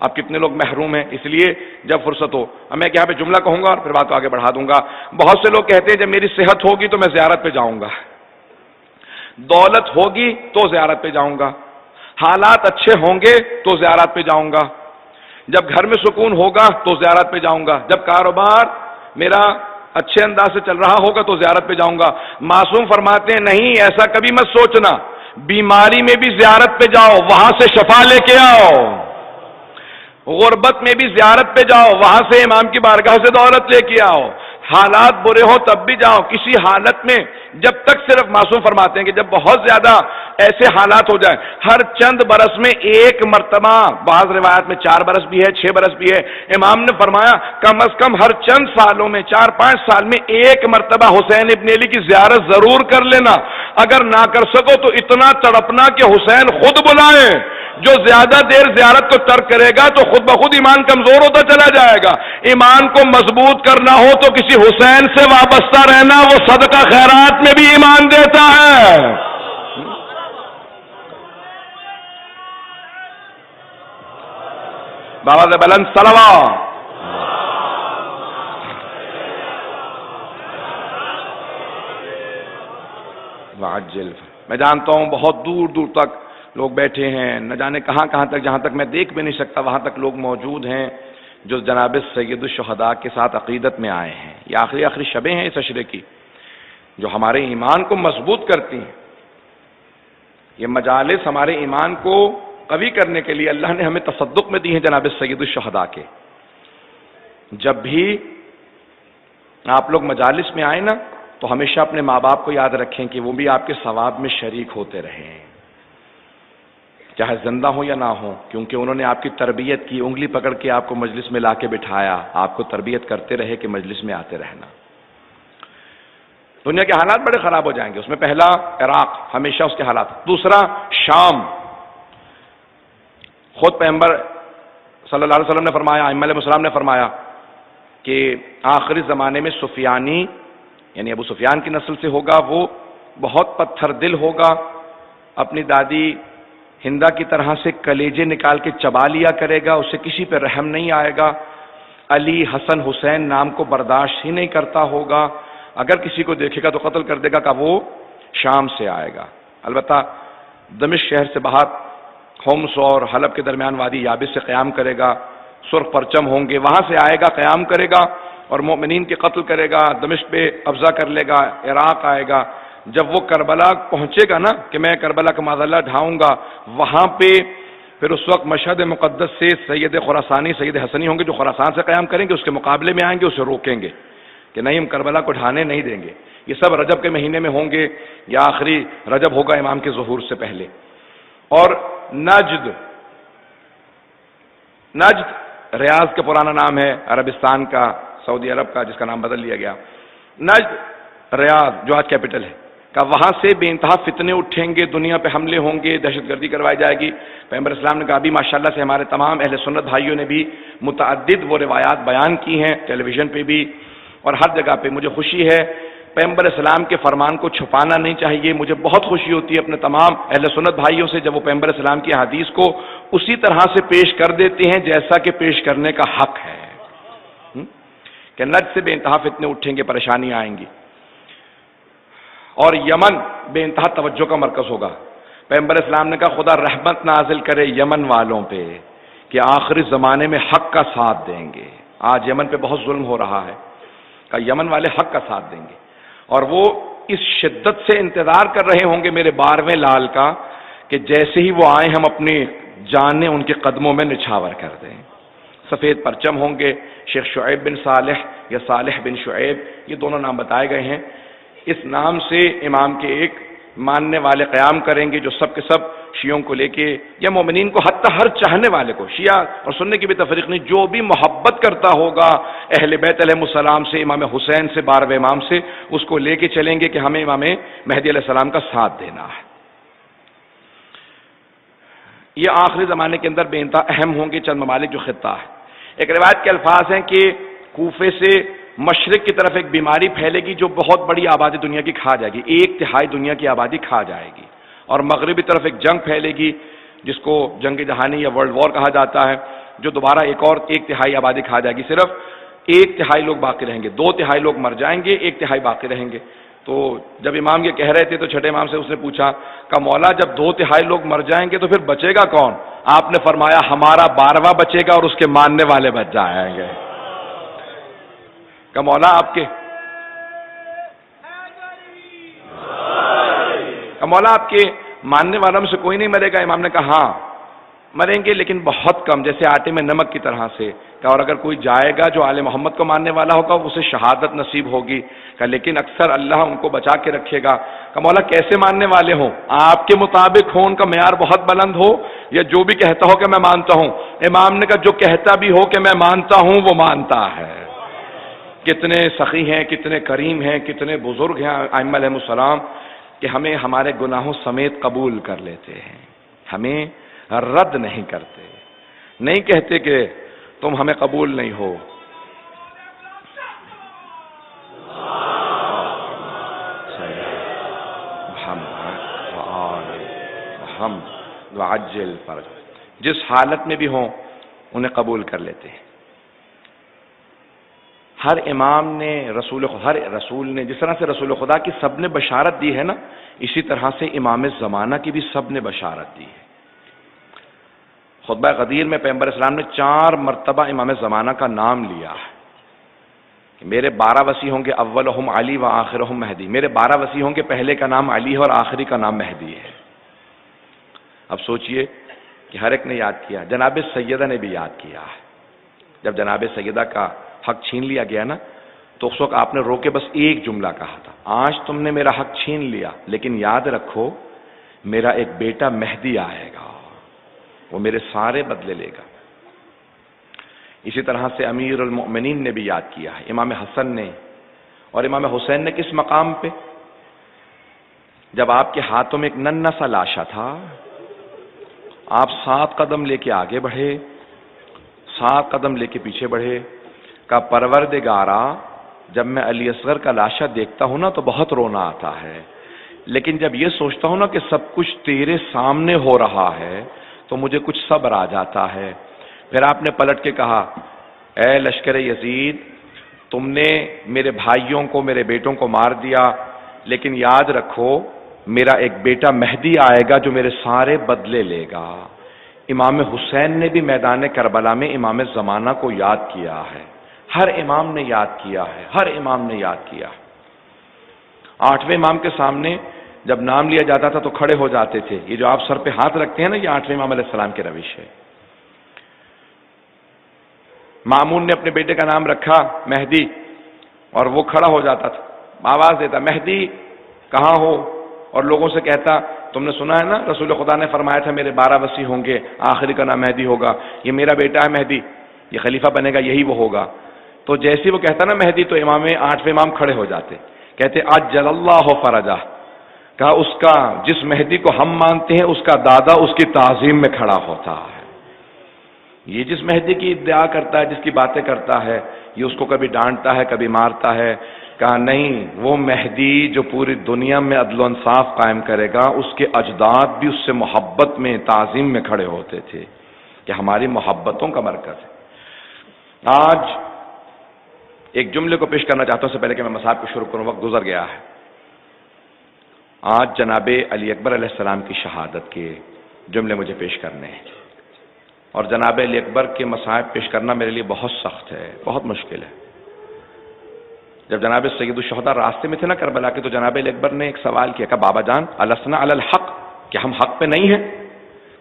A: اب کتنے لوگ محروم ہیں۔ اس لیے جب فرصت ہو، اب میں یہاں پہ جملہ کہوں گا اور پھر بات کو آگے بڑھا دوں گا۔ بہت سے لوگ کہتے ہیں جب میری صحت ہوگی تو میں زیارت پہ جاؤں گا، دولت ہوگی تو زیارت پہ جاؤں گا، حالات اچھے ہوں گے تو زیارت پہ جاؤں گا، جب گھر میں سکون ہوگا تو زیارت پہ جاؤں گا، جب کاروبار میرا اچھے انداز سے چل رہا ہوگا تو زیارت پہ جاؤں گا. معصوم فرماتے ہیں نہیں، ایسا کبھی مت سوچنا، بیماری میں بھی زیارت پہ جاؤ، وہاں سے شفا لے کے آؤ. غربت میں بھی زیارت پہ جاؤ، وہاں سے امام کی بارگاہ سے دولت لے کے آؤ. حالات برے ہو تب بھی جاؤ. کسی حالت میں جب تک، صرف معصوم فرماتے ہیں کہ جب بہت زیادہ ایسے حالات ہو جائیں، ہر چند برس میں ایک مرتبہ، بعض روایات میں 4 برس بھی ہے، 6 برس بھی ہے، امام نے فرمایا کم از کم ہر چند سالوں میں 4-5 سال میں ایک مرتبہ حسین ابن علی کی زیارت ضرور کر لینا. اگر نہ کر سکو تو اتنا تڑپنا کہ حسین خود بلائیں. جو زیادہ دیر زیارت کو ترک کرے گا تو خود بخود ایمان کمزور ہوتا چلا جائے گا. ایمان کو مضبوط کرنا ہو تو کسی حسین سے وابستہ رہنا، وہ صدقہ خیرات میں بھی ایمان دیتا ہے. بابا سے بلند صلوات. وعجل. میں جانتا ہوں بہت دور دور تک لوگ بیٹھے ہیں، نہ جانے کہاں کہاں تک، جہاں تک میں دیکھ بھی نہیں سکتا وہاں تک لوگ موجود ہیں جو جناب سید الشہداء کے ساتھ عقیدت میں آئے ہیں. یہ آخری شبیں ہیں اس عشرے کی جو ہمارے ایمان کو مضبوط کرتی ہیں. یہ مجالس ہمارے ایمان کو قوی کرنے کے لیے اللہ نے ہمیں تصدق میں دی ہیں جناب سید الشہداء کے. جب بھی آپ لوگ مجالس میں آئیں نا تو ہمیشہ اپنے ماں باپ کو یاد رکھیں کہ وہ بھی آپ کے ثواب میں شریک ہوتے رہیں، چاہے زندہ ہو یا نہ ہو، کیونکہ انہوں نے آپ کی تربیت کی، انگلی پکڑ کے آپ کو مجلس میں لا کے بٹھایا، آپ کو تربیت کرتے رہے کہ مجلس میں آتے رہنا. دنیا کے حالات بڑے خراب ہو جائیں گے. اس میں پہلا عراق، ہمیشہ اس کے حالات. دوسرا شام. خود پیغمبر صلی اللہ علیہ وسلم نے فرمایا، ائمہ علیہ السلام نے فرمایا کہ آخری زمانے میں سفیانی، یعنی ابو سفیان کی نسل سے ہوگا، وہ بہت پتھر دل ہوگا، اپنی دادی ہندا کی طرح سے کلیجے نکال کے چبا لیا کرے گا، اسے کسی پہ رحم نہیں آئے گا. علی، حسن، حسین نام کو برداشت ہی نہیں کرتا ہوگا، اگر کسی کو دیکھے گا تو قتل کر دے گا کہ وہ شام سے آئے گا. البتہ دمشق شہر سے باہر ہومس اور حلب کے درمیان وادی یابس سے قیام کرے گا، سرخ پرچم ہوں گے، وہاں سے آئے گا، قیام کرے گا اور مومنین کے قتل کرے گا، دمشق پہ قبضہ کر لے گا، عراق آئے گا. جب وہ کربلا پہنچے گا نا کہ میں کربلا کا معذلہ ڈھاؤں گا، وہاں پہ پھر اس وقت مشہد مقدس سے سید خراسانی، سید حسنی ہوں گے جو خراسان سے قیام کریں گے، اس کے مقابلے میں آئیں گے، اسے روکیں گے کہ نہیں، ہم کربلا کو ڈھانے نہیں دیں گے. یہ سب رجب کے مہینے میں ہوں گے یا آخری رجب ہوگا امام کے ظہور سے پہلے. اور نجد ریاض کا پرانا نام ہے، عربستان کا، سعودی عرب کا، جس کا نام بدل لیا گیا. نجد، ریاض جو آج کیپٹل ہے کہ وہاں سے بے انتہا فتنے اٹھیں گے، دنیا پہ حملے ہوں گے، دہشت گردی کروائی جائے گی. پیغمبر اسلام نے کہا بھی ماشاءاللہ سے ہمارے تمام اہل سنت بھائیوں نے بھی متعدد وہ روایات بیان کی ہیں ٹیلی ویژن پہ بھی اور ہر جگہ پہ. مجھے خوشی ہے، پیغمبر اسلام کے فرمان کو چھپانا نہیں چاہیے. مجھے بہت خوشی ہوتی ہے اپنے تمام اہل سنت بھائیوں سے جب وہ پیغمبر اسلام کی حدیث کو اسی طرح سے پیش کر دیتے ہیں جیسا کہ پیش کرنے کا حق ہے. کہ نجد سے بے انتہا فتنے اٹھیں گے، پریشانی آئیں گی. اور یمن بے انتہا توجہ کا مرکز ہوگا. پیغمبر اسلام نے کہا خدا رحمت نازل کرے یمن والوں پہ کہ آخری زمانے میں حق کا ساتھ دیں گے. آج یمن پہ بہت ظلم ہو رہا ہے، کہ یمن والے حق کا ساتھ دیں گے اور وہ اس شدت سے انتظار کر رہے ہوں گے میرے 12ویں لال کا کہ جیسے ہی وہ آئیں ہم اپنی جانیں ان کے قدموں میں نچھاور کر دیں. سفید پرچم ہوں گے. شیخ شعیب بن صالح یا صالح بن شعیب، یہ دونوں نام بتائے گئے ہیں. اس نام سے امام کے ایک ماننے والے قیام کریں گے جو سب کے سب شیعوں کو لے کے یا مومنین کو، حتی ہر چاہنے والے کو، شیعہ اور سنی کی بھی تفریق نہیں، جو بھی محبت کرتا ہوگا اہل بیت علیہ السلام سے، امام حسین سے، 12ویں امام سے، اس کو لے کے چلیں گے کہ ہمیں امام مہدی علیہ السلام کا ساتھ دینا ہے. یہ آخری زمانے کے اندر بے انتہا اہم ہوں گے چند ممالک جو خطہ ہے. ایک روایت کے الفاظ ہیں کہ کوفے سے مشرق کی طرف ایک بیماری پھیلے گی جو بہت بڑی آبادی دنیا کی کھا جائے گی، 1/3 دنیا کی آبادی کھا جائے گی. اور مغربی طرف ایک جنگ پھیلے گی جس کو جنگ جہانی یا ورلڈ وار کہا جاتا ہے، جو دوبارہ ایک اور 1/3 آبادی کھا جائے گی. صرف 1/3 لوگ باقی رہیں گے، 2/3 لوگ مر جائیں گے، 1/3 باقی رہیں گے. تو جب امام یہ کہہ رہے تھے تو چھٹے امام سے اس نے پوچھا کہ مولا جب 2/3 لوگ مر جائیں گے تو پھر بچے گا کون؟ آپ نے فرمایا ہمارا 12واں بچے گا اور اس کے ماننے والے بچ جائیں گے. کہ مولا آپ کے کہ مولا آپ کے ماننے والوں میں سے کوئی نہیں مرے گا؟ امام نے کہا ہاں مریں گے، لیکن بہت کم، جیسے آٹے میں نمک کی طرح سے، کہ اور اگر کوئی جائے گا جو آل محمد کو ماننے والا ہوگا اسے شہادت نصیب ہوگی، کہ لیکن اکثر اللہ ان کو بچا کے رکھے گا۔ کہ مولا کیسے ماننے والے ہوں؟ آپ کے مطابق ہو، ان کا معیار بہت بلند ہو، یا جو بھی کہتا ہو کہ میں مانتا ہوں؟ امام نے کہا جو کہتا بھی ہو کہ میں مانتا ہوں وہ مانتا ہے۔ کتنے سخی ہیں، کتنے کریم ہیں، کتنے بزرگ ہیں ائمہ علیہم السلام کہ ہمیں ہمارے گناہوں سمیت قبول کر لیتے ہیں، ہمیں رد نہیں کرتے، نہیں کہتے کہ تم ہمیں قبول نہیں ہو۔ ہم وعجل فرج، جس حالت میں بھی ہوں انہیں قبول کر لیتے ہیں۔ ہر امام نے ہر رسول نے، جس طرح سے رسول خدا کی سب نے بشارت دی ہے نا، اسی طرح سے امام زمانہ کی بھی سب نے بشارت دی ہے۔ خطبہ غدیر میں پیغمبر اسلام نے 4 مرتبہ امام زمانہ کا نام لیا ہے کہ میرے 12 وصی ہوں گے، اولہم علی و آخرہم مہدی، میرے 12 وصی ہوں گے، پہلے کا نام علی ہے اور آخری کا نام مہدی ہے۔ اب سوچئے کہ ہر ایک نے یاد کیا، جناب سیدہ نے بھی یاد کیا ہے۔ جب جناب سیدہ کا حق چھین لیا گیا نا، تو اس وقت آپ نے رو کے بس ایک جملہ کہا تھا، آج تم نے میرا حق چھین لیا، لیکن یاد رکھو میرا ایک بیٹا مہدی آئے گا، وہ میرے سارے بدلے لے گا۔ اسی طرح سے امیر المؤمنین نے بھی یاد کیا ہے، امام حسن نے اور امام حسین نے کس مقام پہ؟ جب آپ کے ہاتھوں میں ایک ننھا سا لاشا تھا، آپ 7 قدم لے کے آگے بڑھے، 7 قدم لے کے پیچھے بڑھے، کا پروردگارا جب میں علی اصغر کا لاشا دیکھتا ہوں نا تو بہت رونا آتا ہے، لیکن جب یہ سوچتا ہوں نا کہ سب کچھ تیرے سامنے ہو رہا ہے تو مجھے کچھ صبر آ جاتا ہے۔ پھر آپ نے پلٹ کے کہا، اے لشکر یزید، تم نے میرے بھائیوں کو، میرے بیٹوں کو مار دیا، لیکن یاد رکھو میرا ایک بیٹا مہدی آئے گا جو میرے سارے بدلے لے گا۔ امام حسین نے بھی میدان کربلا میں امام زمانہ کو یاد کیا ہے، ہر امام نے یاد کیا ہے، ہر امام نے یاد کیا۔ 8ویں امام کے سامنے جب نام لیا جاتا تھا تو کھڑے ہو جاتے تھے، یہ جو آپ سر پہ ہاتھ رکھتے ہیں نا، یہ 8ویں امام علیہ السلام کی روش ہے۔ مامون نے اپنے بیٹے کا نام رکھا مہدی، اور وہ کھڑا ہو جاتا تھا، آواز دیتا مہدی کہاں ہو، اور لوگوں سے کہتا تم نے سنا ہے نا رسول خدا نے فرمایا تھا میرے 12 وصی ہوں گے، آخری کا نام مہدی ہوگا، یہ میرا بیٹا ہے مہدی، یہ خلیفہ بنے گا، یہی وہ ہوگا۔ تو جیسے وہ کہتا نا مہدی، تو 8ویں امام کھڑے ہو جاتے، کہتے عجل اللہ فرجہ، کہا اس کا، جس مہدی کو ہم مانتے ہیں اس کا دادا اس کی تعظیم میں کھڑا ہوتا ہے۔ یہ جس مہدی کی ادعا کرتا ہے، جس کی باتیں کرتا ہے، یہ اس کو کبھی ڈانٹتا ہے، کبھی مارتا ہے۔ کہا نہیں، وہ مہدی جو پوری دنیا میں عدل و انصاف قائم کرے گا، اس کے اجداد بھی اس سے محبت میں، تعظیم میں کھڑے ہوتے تھے کہ ہماری محبتوں کا مرکز ہے۔ آج ایک جملے کو پیش کرنا چاہتا ہوں، اس سے پہلے کہ میں مصاحب کو شروع کروں، وقت گزر گیا ہے۔ آج جناب علی اکبر علیہ السلام کی شہادت کے جملے مجھے پیش کرنے ہیں، اور جناب علی اکبر کے مصاحب پیش کرنا میرے لیے بہت سخت ہے، بہت مشکل ہے۔ جب جناب سید الشہداء راستے میں تھے نا کربلا کے، تو جناب علی اکبر نے ایک سوال کیا، کہ بابا جان السنا علی الحق، کہ ہم حق پہ نہیں ہیں؟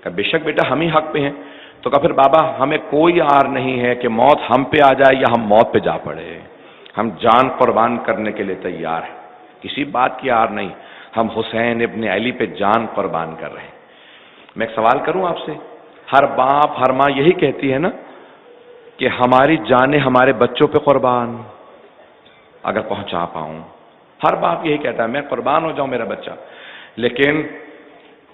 A: کہ بے شک بیٹا ہم ہی حق پہ ہیں۔ تو کہا پھر بابا ہمیں کوئی آر نہیں ہے کہ موت ہم پہ آ جائے یا ہم موت پہ جا پڑے، ہم جان قربان کرنے کے لیے تیار ہیں، کسی بات کی آر نہیں، ہم حسین ابن علی پہ جان قربان کر رہے ہیں۔ میں ایک سوال کروں آپ سے، ہر باپ ہر ماں یہی کہتی ہے نا کہ ہماری جانیں ہمارے بچوں پہ قربان اگر پہنچا پاؤں، ہر باپ یہی کہتا ہے میں قربان ہو جاؤں میرا بچہ۔ لیکن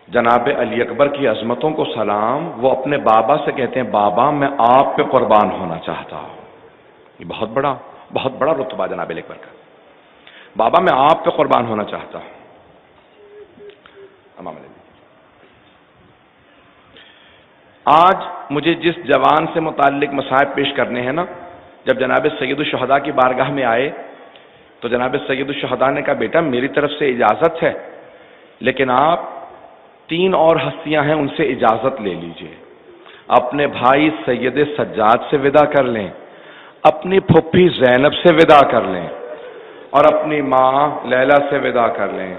A: جناب علی اکبر کی عظمتوں کو سلام، وہ اپنے بابا سے کہتے ہیں بابا میں آپ پہ قربان ہونا چاہتا ہوں۔ یہ بہت بڑا رتبہ جناب علی اکبر کا، بابا میں آپ پہ قربان ہونا چاہتا ہوں۔ امام علیہ، آج مجھے جس جوان سے متعلق مصائب پیش کرنے ہیں نا، جب جناب سید الشہداء کی بارگاہ میں آئے تو جناب سید الشہداء نے کہا بیٹا میری طرف سے اجازت ہے، لیکن آپ 3 اور ہستیاں ہیں ان سے اجازت لے لیجئے، اپنے بھائی سید سجاد سے وداع کر لیں، اپنی پھپھی زینب سے وداع کر لیں، اور اپنی ماں لیلا سے وداع کر لیں۔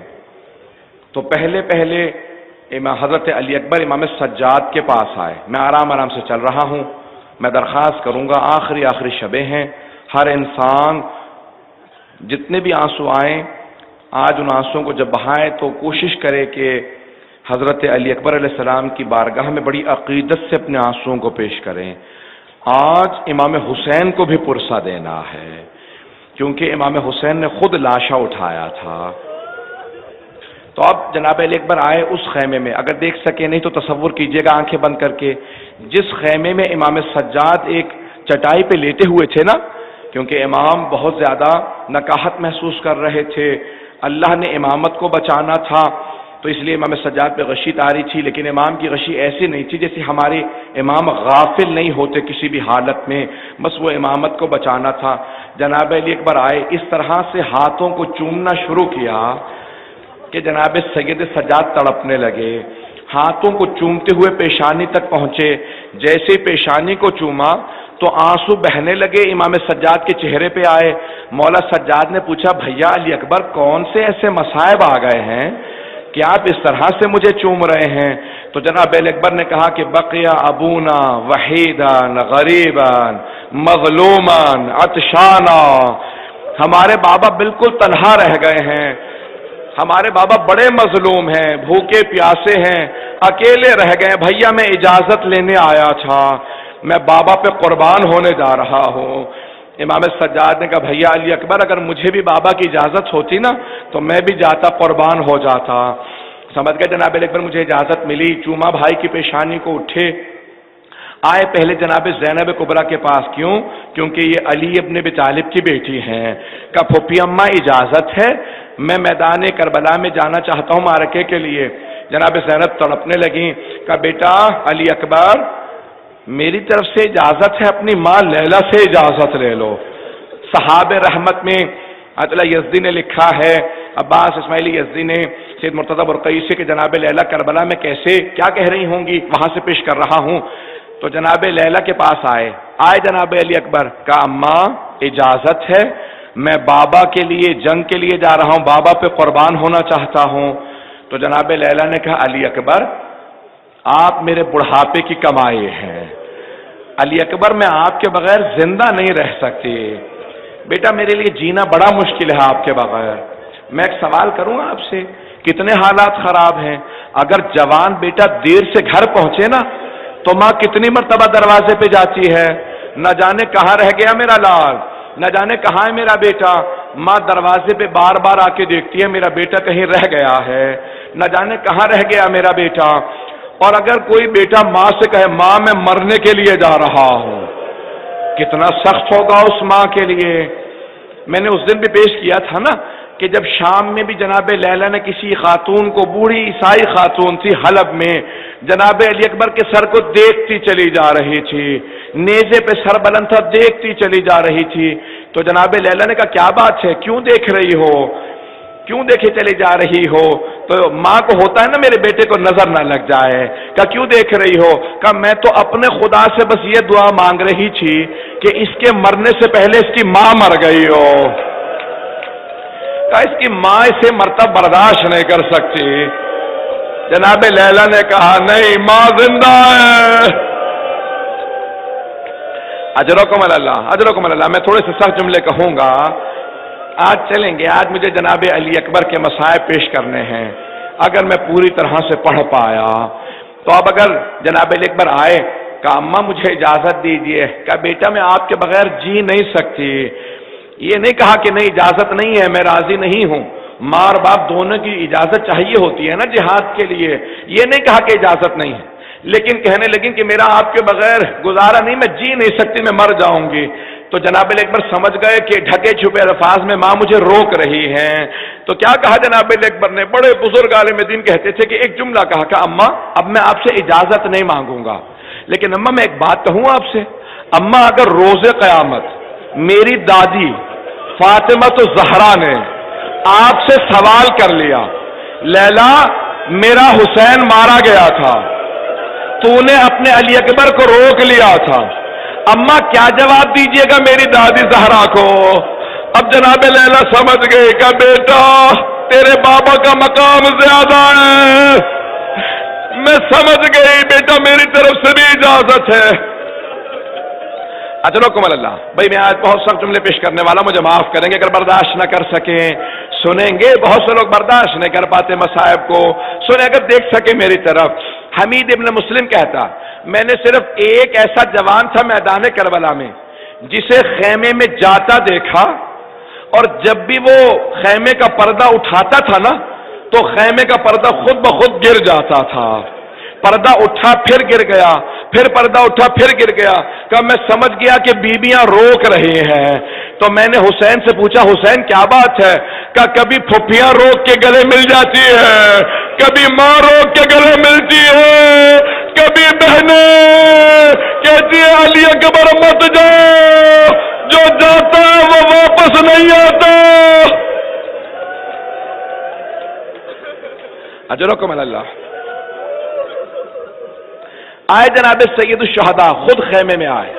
A: تو پہلے پہلے حضرت علی اکبر امام سجاد کے پاس آئے. میں آرام آرام سے چل رہا ہوں. میں درخواست کروں گا، آخری شبیں ہیں، ہر انسان جتنے بھی آنسو آئیں آج ان آنسوؤں کو جب بہائے تو کوشش کرے کہ حضرت علی اکبر علیہ السلام کی بارگاہ میں بڑی عقیدت سے اپنے آنسوؤں کو پیش کریں. آج امام حسین کو بھی پرسہ دینا ہے، کیونکہ امام حسین نے خود لاشا اٹھایا تھا. تو اب جناب علی اکبر آئے اس خیمے میں، اگر دیکھ سکے نہیں تو تصور کیجئے گا آنکھیں بند کر کے، جس خیمے میں امام سجاد ایک چٹائی پہ لیٹے ہوئے تھے نا، کیونکہ امام بہت زیادہ نکاہت محسوس کر رہے تھے، اللہ نے امامت کو بچانا تھا، تو اس لیے امام سجاد پہ غشی طاری تھی. لیکن امام کی غشی ایسی نہیں تھی جیسے ہمارے امام غافل نہیں ہوتے کسی بھی حالت میں، بس وہ امامت کو بچانا تھا. جناب علی اکبر آئے، اس طرح سے ہاتھوں کو چومنا شروع کیا کہ جناب سید سجاد تڑپنے لگے. ہاتھوں کو چومتے ہوئے پیشانی تک پہنچے. جیسے پیشانی کو چوما تو آنسو بہنے لگے، امام سجاد کے چہرے پہ آئے. مولا سجاد نے پوچھا، بھیا علی اکبر کون سے ایسے مصائب آ گئے ہیں کہ آپ اس طرح سے مجھے چوم رہے ہیں؟ تو جناب علی اکبر نے کہا کہ بقیا ابونا وحیدا غریبا مظلوما عطشانا، ہمارے بابا بالکل تنہا رہ گئے ہیں، ہمارے بابا بڑے مظلوم ہیں، بھوکے پیاسے ہیں، اکیلے رہ گئے. بھیا میں اجازت لینے آیا تھا، میں بابا پہ قربان ہونے جا رہا ہوں. امام سجاد نے کہا، بھیا علی اکبر اگر مجھے بھی بابا کی اجازت ہوتی نا تو میں بھی جاتا، قربان ہو جاتا. سمجھ گئے جناب علی اکبر، مجھے اجازت ملی. چوما بھائی کی پیشانی کو، اٹھے آئے پہلے جناب زینب کبریٰ کے پاس. کیوں؟ کیونکہ یہ علی ابن ابی طالب کی بیٹی ہیں. کہا پھوپھی اماں اجازت ہے، میں میدان کربلا میں جانا چاہتا ہوں معرکے کے لیے. جناب زینب تڑپنے لگیں. کہا بیٹا علی اکبر میری طرف سے اجازت ہے، اپنی ماں لیلا سے اجازت لے لو. صحاب رحمت میں عطلہ یزدی نے لکھا ہے، عباس اسماعیلی یزدی نے سید مرتضی برقعی سے کہ جناب لیلا کربلا میں کیسے کیا کہہ رہی ہوں گی، وہاں سے پیش کر رہا ہوں. تو جناب لیلا کے پاس آئے جناب علی اکبر. کہا اماں اجازت ہے، میں بابا کے لیے جنگ کے لیے جا رہا ہوں، بابا پہ قربان ہونا چاہتا ہوں. تو جناب لیلا نے کہا علی اکبر آپ میرے بڑھاپے کی کمائی ہیں، علی اکبر میں آپ کے بغیر زندہ نہیں رہ سکتی. بیٹا میرے لیے جینا بڑا مشکل ہے آپ کے بغیر. میں ایک سوال کروں آپ سے، کتنے حالات خراب ہیں. اگر جوان بیٹا دیر سے گھر پہنچے نا تو ماں کتنی مرتبہ دروازے پہ جاتی ہے، نہ جانے کہاں رہ گیا میرا لال، نہ جانے کہاں ہے میرا بیٹا. ماں دروازے پہ بار بار آ کے دیکھتی ہے میرا بیٹا کہیں رہ گیا ہے، نہ جانے کہاں رہ گیا میرا بیٹا. اور اگر کوئی بیٹا ماں سے کہے ماں میں مرنے کے لیے جا رہا ہوں، کتنا سخت ہوگا اس ماں کے لیے. میں نے اس دن بھی پیش کیا تھا نا کہ جب شام میں بھی جناب لیلا نے کسی خاتون کو، بوڑھی عیسائی خاتون تھی حلب میں، جناب علی اکبر کے سر کو دیکھتی چلی جا رہی تھی، نیزے پہ سر بلند تھا دیکھتی چلی جا رہی تھی. تو جناب لیلا نے کہا کیا بات ہے، کیوں دیکھ رہی ہو، کیوں دیکھے چلی جا رہی ہو؟ تو ماں کو ہوتا ہے نا میرے بیٹے کو نظر نہ لگ جائے. کہا کیوں دیکھ رہی ہو؟ کہا میں تو اپنے خدا سے بس یہ دعا مانگ رہی تھی کہ اس کے مرنے سے پہلے اس کی ماں مر گئی ہو. کہا اس کی ماں اسے مرتب برداشت نہیں کر سکتی. جناب لیلا نے کہا نہیں، ماں زندہ ہے. اجرکم اللہ، اجرکم اللہ. میں تھوڑے سے سخت جملے کہوں گا. آج چلیں گے، آج مجھے جناب علی اکبر کے مصائب پیش کرنے ہیں. اگر میں پوری طرح سے پڑھ پایا تو اب اگر جناب علی اکبر آئے، کہا اماں مجھے اجازت دیجیے. کہا بیٹا میں آپ کے بغیر جی نہیں سکتی. یہ نہیں کہا کہ نہیں اجازت نہیں ہے، میں راضی نہیں ہوں. ماں اور باپ دونوں کی اجازت چاہیے ہوتی ہے نا جہاد کے لیے. یہ نہیں کہا کہ اجازت نہیں ہے، لیکن کہنے لگیں کہ میرا آپ کے بغیر گزارا نہیں، میں جی نہیں سکتی، میں مر جاؤں گی. تو جناب علی اکبر سمجھ گئے کہ ڈھکے چھپے الفاظ میں ماں مجھے روک رہی ہیں. تو کیا کہا جناب علی اکبر نے؟ بڑے بزرگ عالم دین کہتے تھے کہ ایک جملہ کہا کہ اماں اب میں آپ سے اجازت نہیں مانگوں گا، لیکن اماں میں ایک بات کہوں آپ سے. اماں اگر روز قیامت میری دادی فاطمہ الزہرا نے آپ سے سوال کر لیا، لیلا میرا حسین مارا گیا تھا، تو نے اپنے علی اکبر کو روک لیا تھا، اماں کیا جواب دیجیے گا میری دادی زہرا کو؟ اب جناب لیلا سمجھ گئے کہ بیٹا تیرے بابا کا مقام زیادہ ہے۔ میں سمجھ گئی بیٹا، میری طرف سے بھی اجازت ہے۔ اجرکم اللہ۔ بھائی میں آج بہت سب جملے پیش کرنے والا، مجھے معاف کریں گے اگر برداشت نہ کر سکیں، سنیں گے، بہت سے لوگ برداشت نہیں کر پاتے مصائب کو، سنیں اگر دیکھ سکے میری طرف۔ حمید ابن مسلم کہتا، میں نے صرف ایک ایسا جوان تھا میدان کربلا میں جسے خیمے میں جاتا دیکھا، اور جب بھی وہ خیمے کا پردہ اٹھاتا تھا نا تو خیمے کا پردہ خود بخود گر جاتا تھا۔ پردہ اٹھا پھر گر گیا، پھر پردہ اٹھا پھر گر گیا۔ کہ میں سمجھ گیا کہ بیویاں روک رہی ہیں، تو میں نے حسین سے پوچھا، حسین کیا بات ہے؟ کہ کبھی پھپھیاں روک کے گلے مل جاتی ہے، کبھی ماں روک کے گلے ملتی ہے، کبھی بہنیں کہتی ہے علی اکبر مت جاؤ، جو جاتا ہے وہ واپس نہیں آتا۔ اجرکم اللہ۔ آئے جناب سید الشہداء، خود خیمے میں آئے،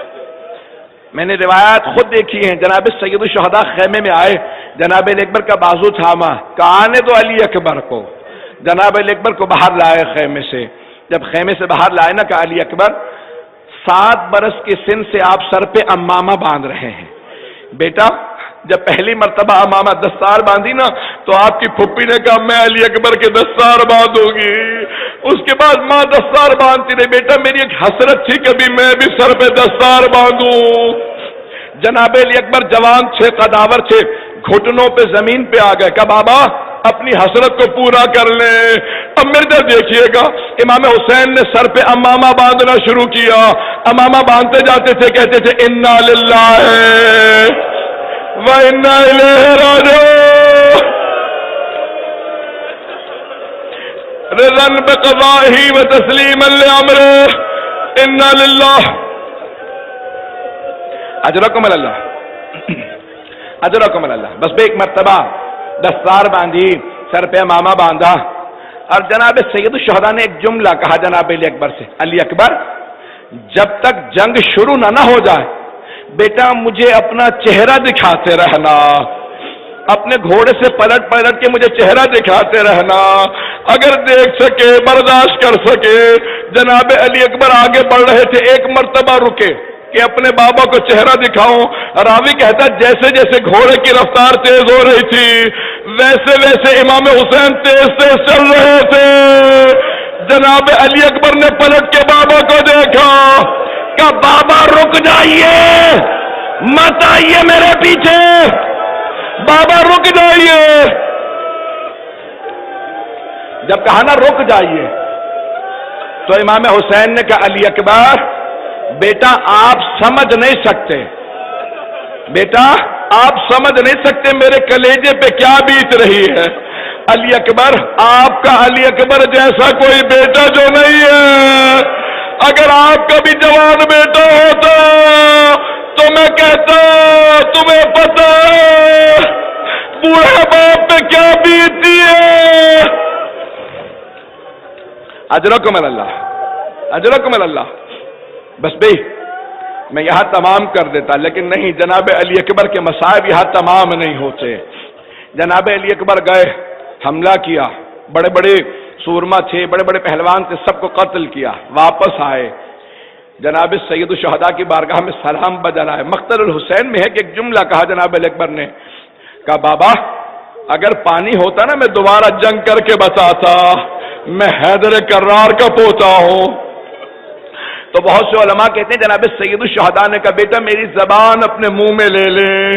A: میں نے روایات خود دیکھی ہیں، جناب سید الشہداء خیمے میں آئے، جناب علی اکبر کا بازو تھاما، کہا آنے دو علی اکبر کو۔ جناب علی اکبر کو باہر لائے خیمے سے، جب خیمے سے باہر لائے نا، کہا علی اکبر 7 برس کے سن سے آپ سر پہ امامہ باندھ رہے ہیں، بیٹا جب پہلی مرتبہ امامہ دستار باندھی نا تو آپ کی پھپھی نے کہا میں علی اکبر کے دستار باندھوں گی، اس کے بعد ماں دستار باندھتی رہی، بیٹا میری ایک حسرت تھی کبھی میں بھی سر پہ دستار باندھوں۔ جناب علی اکبر جوان تھے، قداور تھے، گھٹنوں پہ زمین پہ آ گئے، کہا بابا اپنی حسرت کو پورا کر لیں۔ اب میرے طرف دیکھیے گا، امام حسین نے سر پہ امامہ باندھنا شروع کیا، امامہ باندھتے جاتے تھے، کہتے تھے انا للہ وَإِنَّا إِلَيْهِ رَاجِعُونَ، رضا بقضائه وتسلیما لأمره، انا للہ۔ اجرکم اللہ، اجرکم اللہ۔ بس ایک مرتبہ دستار باندھی، سر پہ امامہ باندھا، اور جناب سید الشہداء نے ایک جملہ کہا جناب علی اکبر سے، علی اکبر جب تک جنگ شروع نہ ہو جائے بیٹا مجھے اپنا چہرہ دکھاتے رہنا، اپنے گھوڑے سے پلٹ پلٹ کے مجھے چہرہ دکھاتے رہنا، اگر دیکھ سکے برداشت کر سکے۔ جناب علی اکبر آگے بڑھ رہے تھے، ایک مرتبہ رکے کہ اپنے بابا کو چہرہ دکھاؤں، راوی کہتا جیسے جیسے گھوڑے کی رفتار تیز ہو رہی تھی ویسے ویسے امام حسین تیز تیز چل رہے تھے۔ جناب علی اکبر نے پلٹ کے بابا کو دیکھا کہ بابا رک جائیے، مت آئیے میرے پیچھے، بابا رک جائیے۔ جب کہا نا رک جائیے تو امام حسین نے کہا علی اکبر بیٹا آپ سمجھ نہیں سکتے، بیٹا آپ سمجھ نہیں سکتے میرے کلیجے پہ کیا بیت رہی ہے۔ علی اکبر آپ کا علی اکبر جیسا کوئی بیٹا جو نہیں ہے، اگر آپ کا بھی جوان بیٹا ہوتا تو میں کہتا تمہیں پتہ ہے بوڑھا باپ پہ کیا بیتی ہے۔ اجرکم اللہ، اجرکم اللہ۔ بس بھئی میں یہاں تمام کر دیتا، لیکن نہیں، جناب علی اکبر کے مصائب یہاں تمام نہیں ہوتے۔ جناب علی اکبر گئے، حملہ کیا، بڑے بڑے سورما تھے، بڑے بڑے پہلوان تھے، سب کو قتل کیا، واپس آئے، جناب سید الشہداء کی بارگاہ میں سلام بجا ہے۔ مقتل الحسین میں ہے کہ ایک جملہ کہا جناب علی اکبر نے، کہا بابا اگر پانی ہوتا نا میں دوبارہ جنگ کر کے بتاتا، میں حیدر کرار کا پوتا ہوں۔ تو بہت سے علماء کہتے ہیں جناب سید الشہداء نے کہا بیٹا میری زبان اپنے منہ میں لے لیں۔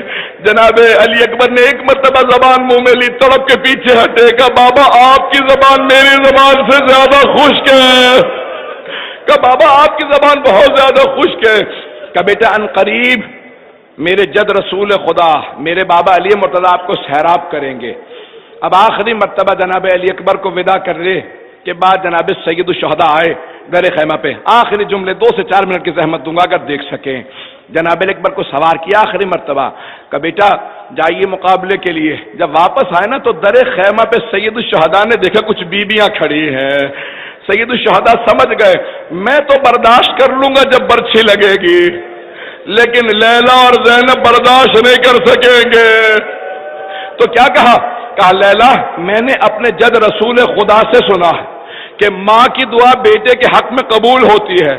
A: جناب علی اکبر نے ایک مرتبہ زبان منہ میں لی، تڑپ کے پیچھے ہٹے، کہا بابا آپ کی زبان میری زبان سے زیادہ خشک ہے، کہا بابا آپ کی زبان بہت زیادہ خشک ہے۔ کہا بیٹا ان قریب میرے جد رسول خدا میرے بابا علی مرتضیٰ آپ کو سیراب کریں گے۔ اب آخری مرتبہ جناب علی اکبر کو ودا کرنے کے بعد جناب سید الشہداء آئے در خیمہ پہ، آخری جملے 2 سے 4 منٹ کی زحمت دوں گا اگر دیکھ سکیں۔ جناب علی اکبر کو سوار کیا آخری مرتبہ، کہ بیٹا جائیے مقابلے کے لیے۔ جب واپس آئے نا تو در خیمہ پہ سید الشہداء نے دیکھا کچھ بیویاں کھڑی ہیں۔ سید الشہداء سمجھ گئے میں تو برداشت کر لوں گا جب برچھی لگے گی، لیکن لیلا اور زینب برداشت نہیں کر سکیں گے۔ تو کیا کہا کہا لیلا میں نے اپنے جد رسول خدا سے سنا ہے کہ ماں کی دعا بیٹے کے حق میں قبول ہوتی ہے.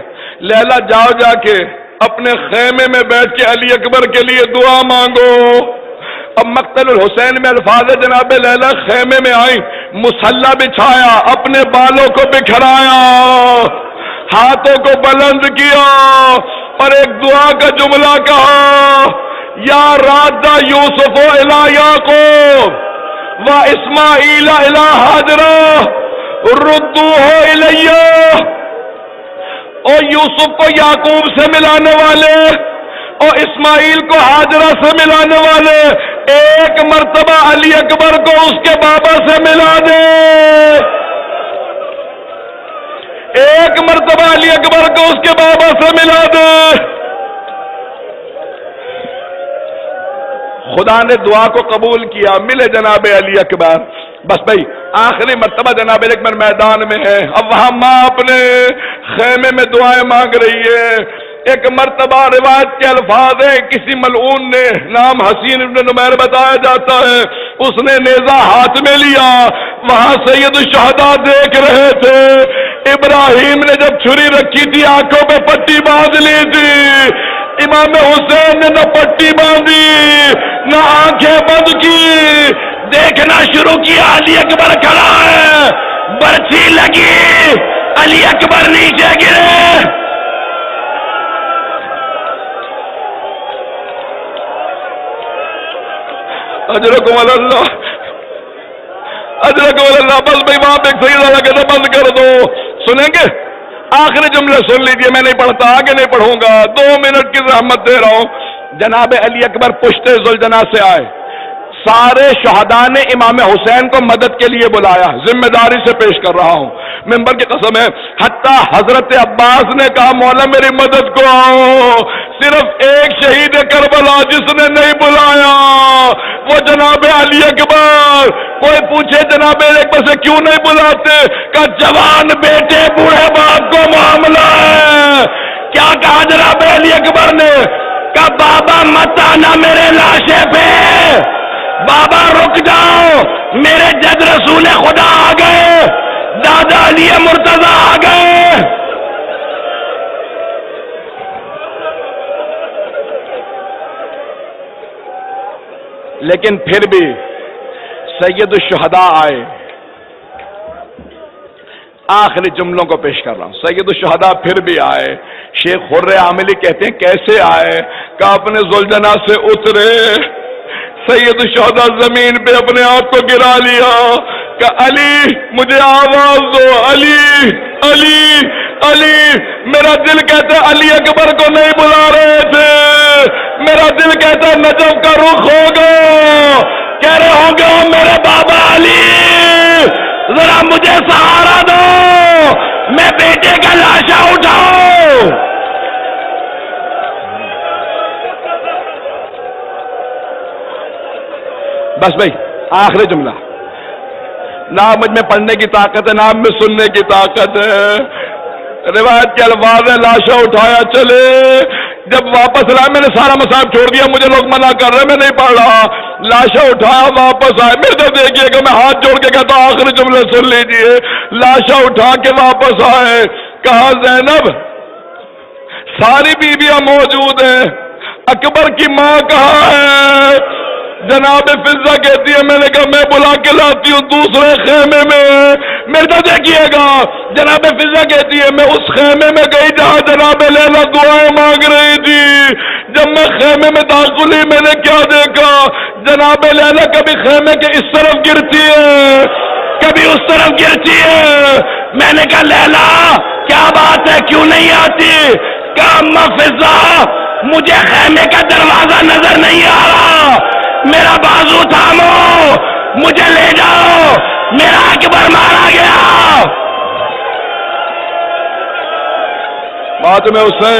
A: لیلا جاؤ جا کے اپنے خیمے میں بیٹھ کے علی اکبر کے لیے دعا مانگو. اب مقتل الحسین میں الفاظ جناب لیلا خیمے میں آئی, مصلی بچھایا, اپنے بالوں کو بکھرایا, ہاتھوں کو بلند کیا اور ایک دعا کا جملہ کہا, یا رادہ یوسف الی یعقوب و اسماعیل الی ہاجرہ ردوہ الیہ. اور یوسف کو یعقوب سے ملانے والے اور اسماعیل کو ہاجرہ سے ملانے والے, ایک مرتبہ علی اکبر کو اس کے بابا سے ملا دے. ایک مرتبہ علی اکبر کو اس کے بابا سے ملا دے. خدا نے دعا کو قبول کیا, ملے جناب علی اکبر. بس بھائی آخری مرتبہ جناب علی اکبر میدان میں ہے, اب وہاں ماں اپنے خیمے میں دعائیں مانگ رہی ہے. ایک مرتبہ روایت کے الفاظ ہیں, کسی ملعون نے نام حسین ابن نمیر بتایا جاتا ہے, اس نے نیزہ ہاتھ میں لیا, وہاں سید الشہداء دیکھ رہے تھے. ابراہیم نے جب چھری رکھی تھی آنکھوں پہ پٹی باندھ لی تھی, امام حسین نے نہ پٹی باندھی نہ آنکھیں بند کی, دیکھنا شروع کیا علی اکبر کھڑا ہے, برچھی لگی, علی اکبر نیچے گرے. اجرکم اللہ, اجرکم اللہ. بس بھائی وہاں پہ ایک صحیح والا کہتا بند کر دو. سنیں گے آخری جملے سن لیجئے, میں نہیں پڑھتا, آگے نہیں پڑھوں گا, 2 منٹ کی زحمت دے رہا ہوں. جناب علی اکبر پشت ذوالجناح سے آئے, سارے شہداء نے امام حسین کو مدد کے لیے بلایا, ذمہ داری سے پیش کر رہا ہوں, ممبر کی قسم ہے. حتیٰ حضرت عباس نے کہا مولا میری مدد کو آؤ. صرف ایک شہید کربلا جس نے نہیں بلایا وہ جناب علی اکبر. کوئی پوچھے جناب علی اکبر سے کیوں نہیں بلاتے, کہ جوان بیٹے بوڑھے باپ کو معاملہ ہے. کیا کہا جناب علی اکبر نے, کہ بابا مت آنا میرے لاشے پہ, بابا رک جاؤ, میرے جد رسول خدا آ گئے, دادا علی مرتضی آ گئے. لیکن پھر بھی سید الشہداء آئے. آخری جملوں کو پیش کر رہا ہوں. سید الشہداء پھر بھی آئے. شیخ خر عاملی کہتے ہیں کیسے آئے, کہ اپنے ذوالجناح سے اترے, سید الشہداء زمین پہ اپنے آپ کو گرا لیا, کہ علی مجھے آواز دو, علی علی علی. میرا دل کہتا ہے علی اکبر کو نہیں بلا رہے تھے, میرا دل کہتا ہے نجف کا رخ ہوگا, کہہ رہے ہوں گے او میرے بابا علی ذرا مجھے سہارا دو, میں بیٹے کا لاشا اٹھاؤں. بس بھائی آخری جملہ, نہ مجھ میں پڑھنے کی طاقت ہے نہ میں سننے کی طاقت ہے. روایت کے الفاظ ہے لاشا اٹھایا چلے. جب واپس رہا میں نے سارا مصاحف چھوڑ دیا, مجھے لوگ منع کر رہے, میں نہیں پڑھ رہا. لاشا اٹھایا واپس آئے, میرے تو دیکھیے کہ میں ہاتھ جوڑ کے کہتا ہوں آخری جملے سن لیجئے. لاشا اٹھا کے واپس آئے, کہا زینب ساری بیویاں موجود ہیں, اکبر کی ماں کہاں ہے؟ جناب فضہ کہتی ہے میں نے کہا میں بلا کے لاتی ہوں دوسرے خیمے میں. میرے تو دیکھیے گا جناب فضہ کہتی ہے میں اس خیمے میں گئی جہاں جناب لیلا دعائیں مانگ رہی تھی. جب میں خیمے میں داخل ہوئی میں نے کیا دیکھا, جناب لیلا کبھی خیمے کے اس طرف گرتی ہے کبھی اس طرف گرتی ہے. میں نے کہا لیلا کیا بات ہے کیوں نہیں آتی؟ کہا اما فضہ مجھے خیمے کا دروازہ نظر نہیں آ رہا, میرا بازو تھامو, مجھے لے جاؤ, میرا اکبر مارا گیا. بعد میں اسے